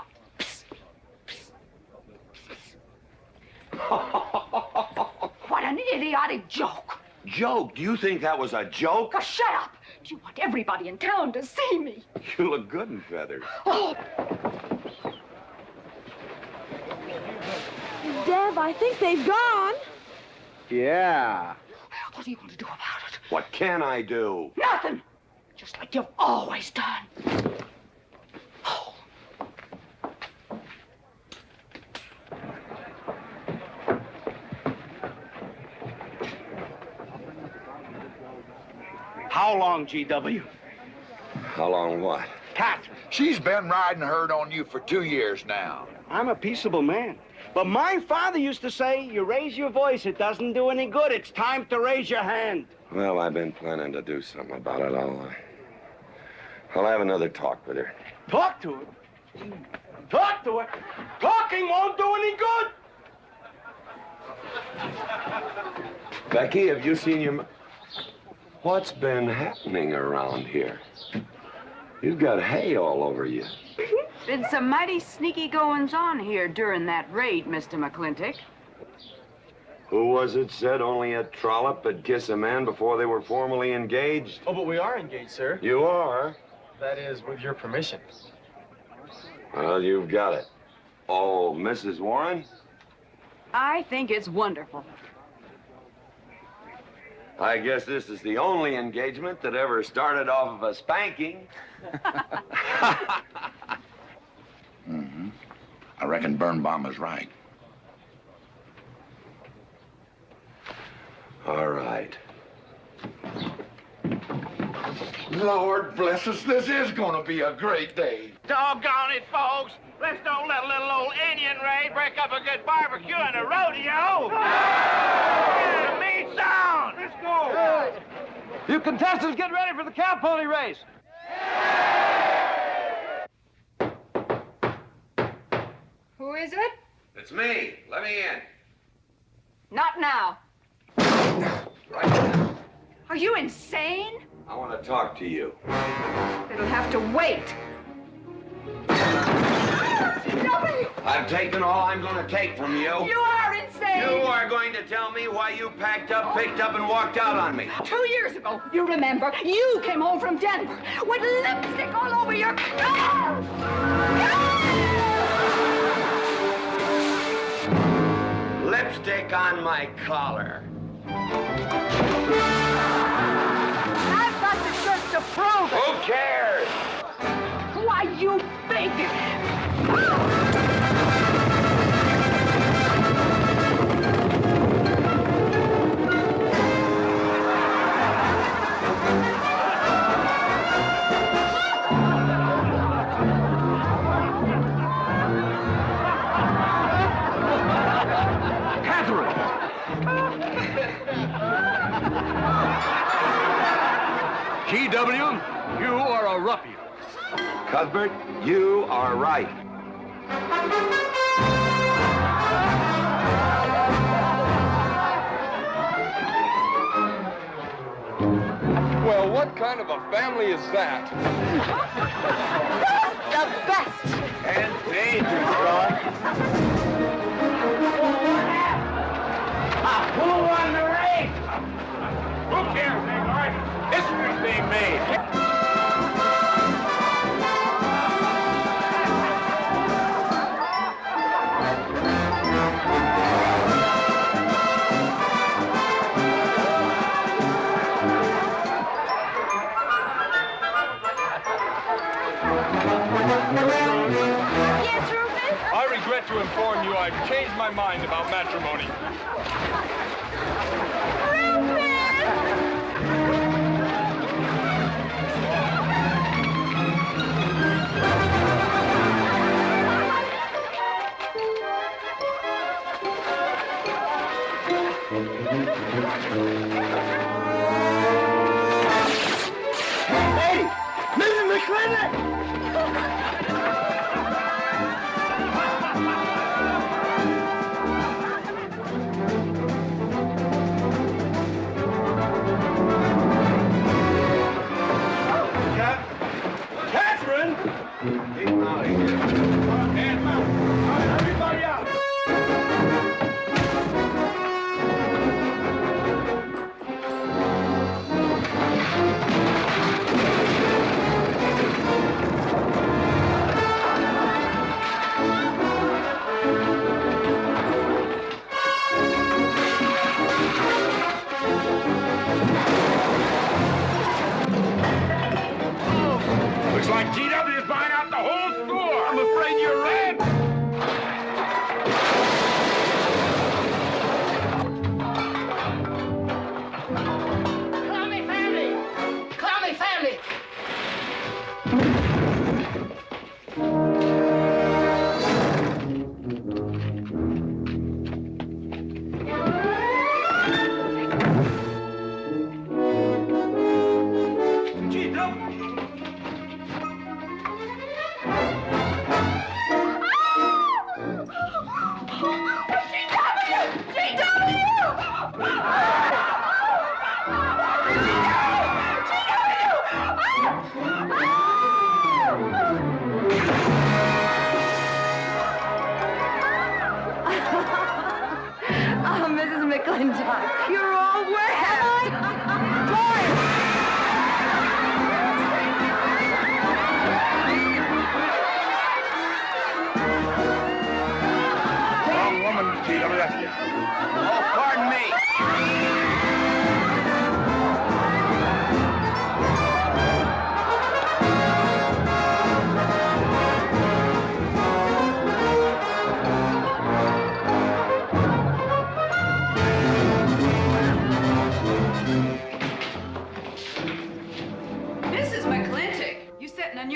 What an idiotic joke. Joke? Do you think that was a joke? Oh, shut up. Do you want everybody in town to see me? You look good in feathers. Oh. Dev, I think they've gone. Yeah. What are you going to do about it? What can I do? Nothing. Just like you've always done. How long, GW? How long what? Catherine. She's been riding herd on you for 2 years now. I'm a peaceable man. But my father used to say, you raise your voice, it doesn't do any good. It's time to raise your hand. Well, I've been planning to do something about it. I'll have another talk with her. Talk to her? Talk to her. Talking won't do any good. Becky, have you seen your... What's been happening around here? You've got hay all over you. Been some mighty sneaky goings-on here during that raid, Mr. McLintock. Who was it said only a trollop would kiss a man before they were formally engaged? Oh, but we are engaged, sir. You are? That is, with your permission. Well, you've got it. Oh, Mrs. Warren? I think it's wonderful. I guess this is the only engagement that ever started off of a spanking. Mm-hmm. I reckon Birnbaum is right. All right. Lord bless us, this is gonna be a great day. Doggone it, folks. Let's don't let a little old Indian raid break up a good barbecue and a rodeo. Yeah, meat sound. Let's go. You contestants get ready for the cow pony race. Who is it? It's me. Let me in. Not now. Right now. Are you insane? I want to talk to you. It'll have to wait. I've taken all I'm going to take from you. You are insane! You are going to tell me why you packed up, picked up, and walked out on me. 2 years ago, you remember, you came home from Denver with lipstick all over your clothes! Lipstick on my collar. I've got the shirt to prove it! Who cares? Why, you big... GW, you are a ruffian. Cuthbert, you are right. Well, what kind of a family is that? The best! And dangerous, son. Who won the race? Who cares, Neymar? History's being made. Yes, Rufus? I regret to inform you I've changed my mind about matrimony. Hey, Mrs. McLintock!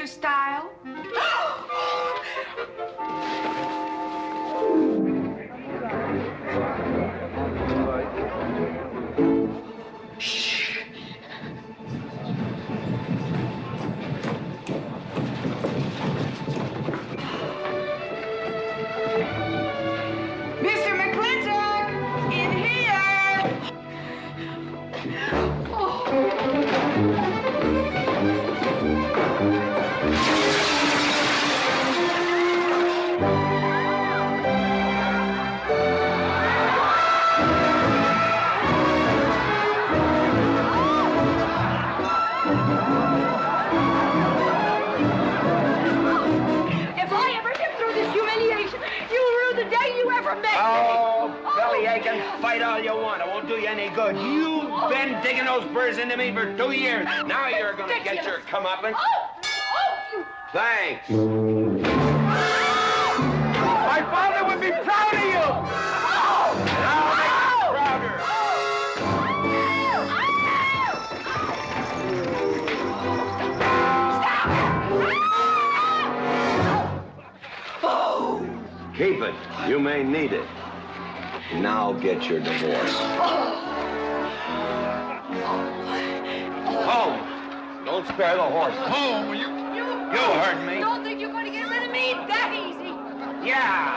your style? Shh. Mr. McLintock, in here! If I ever get through this humiliation, you'll rue the day you ever met me. Oh, belly aching, fight all you want. It won't do you any good. You've been digging those burrs into me for 2 years. Now you're gonna get your comeuppance. Thanks. My father would be proud of you! Now make him prouder. Keep it. You may need it. Now get your divorce. Home. Don't spare the horse. Home. You heard me. Don't think you're going to get rid of me that easy. Yeah.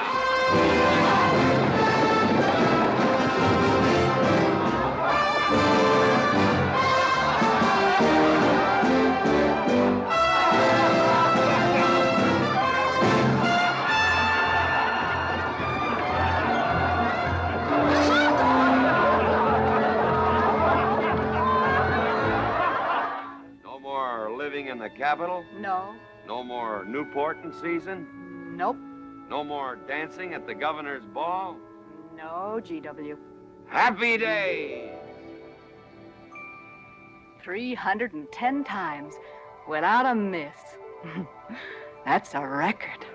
No more living in the capital? No. No more Newport in season? Nope. No more dancing at the governor's ball? No, GW. Happy days! 310 times without a miss. That's a record.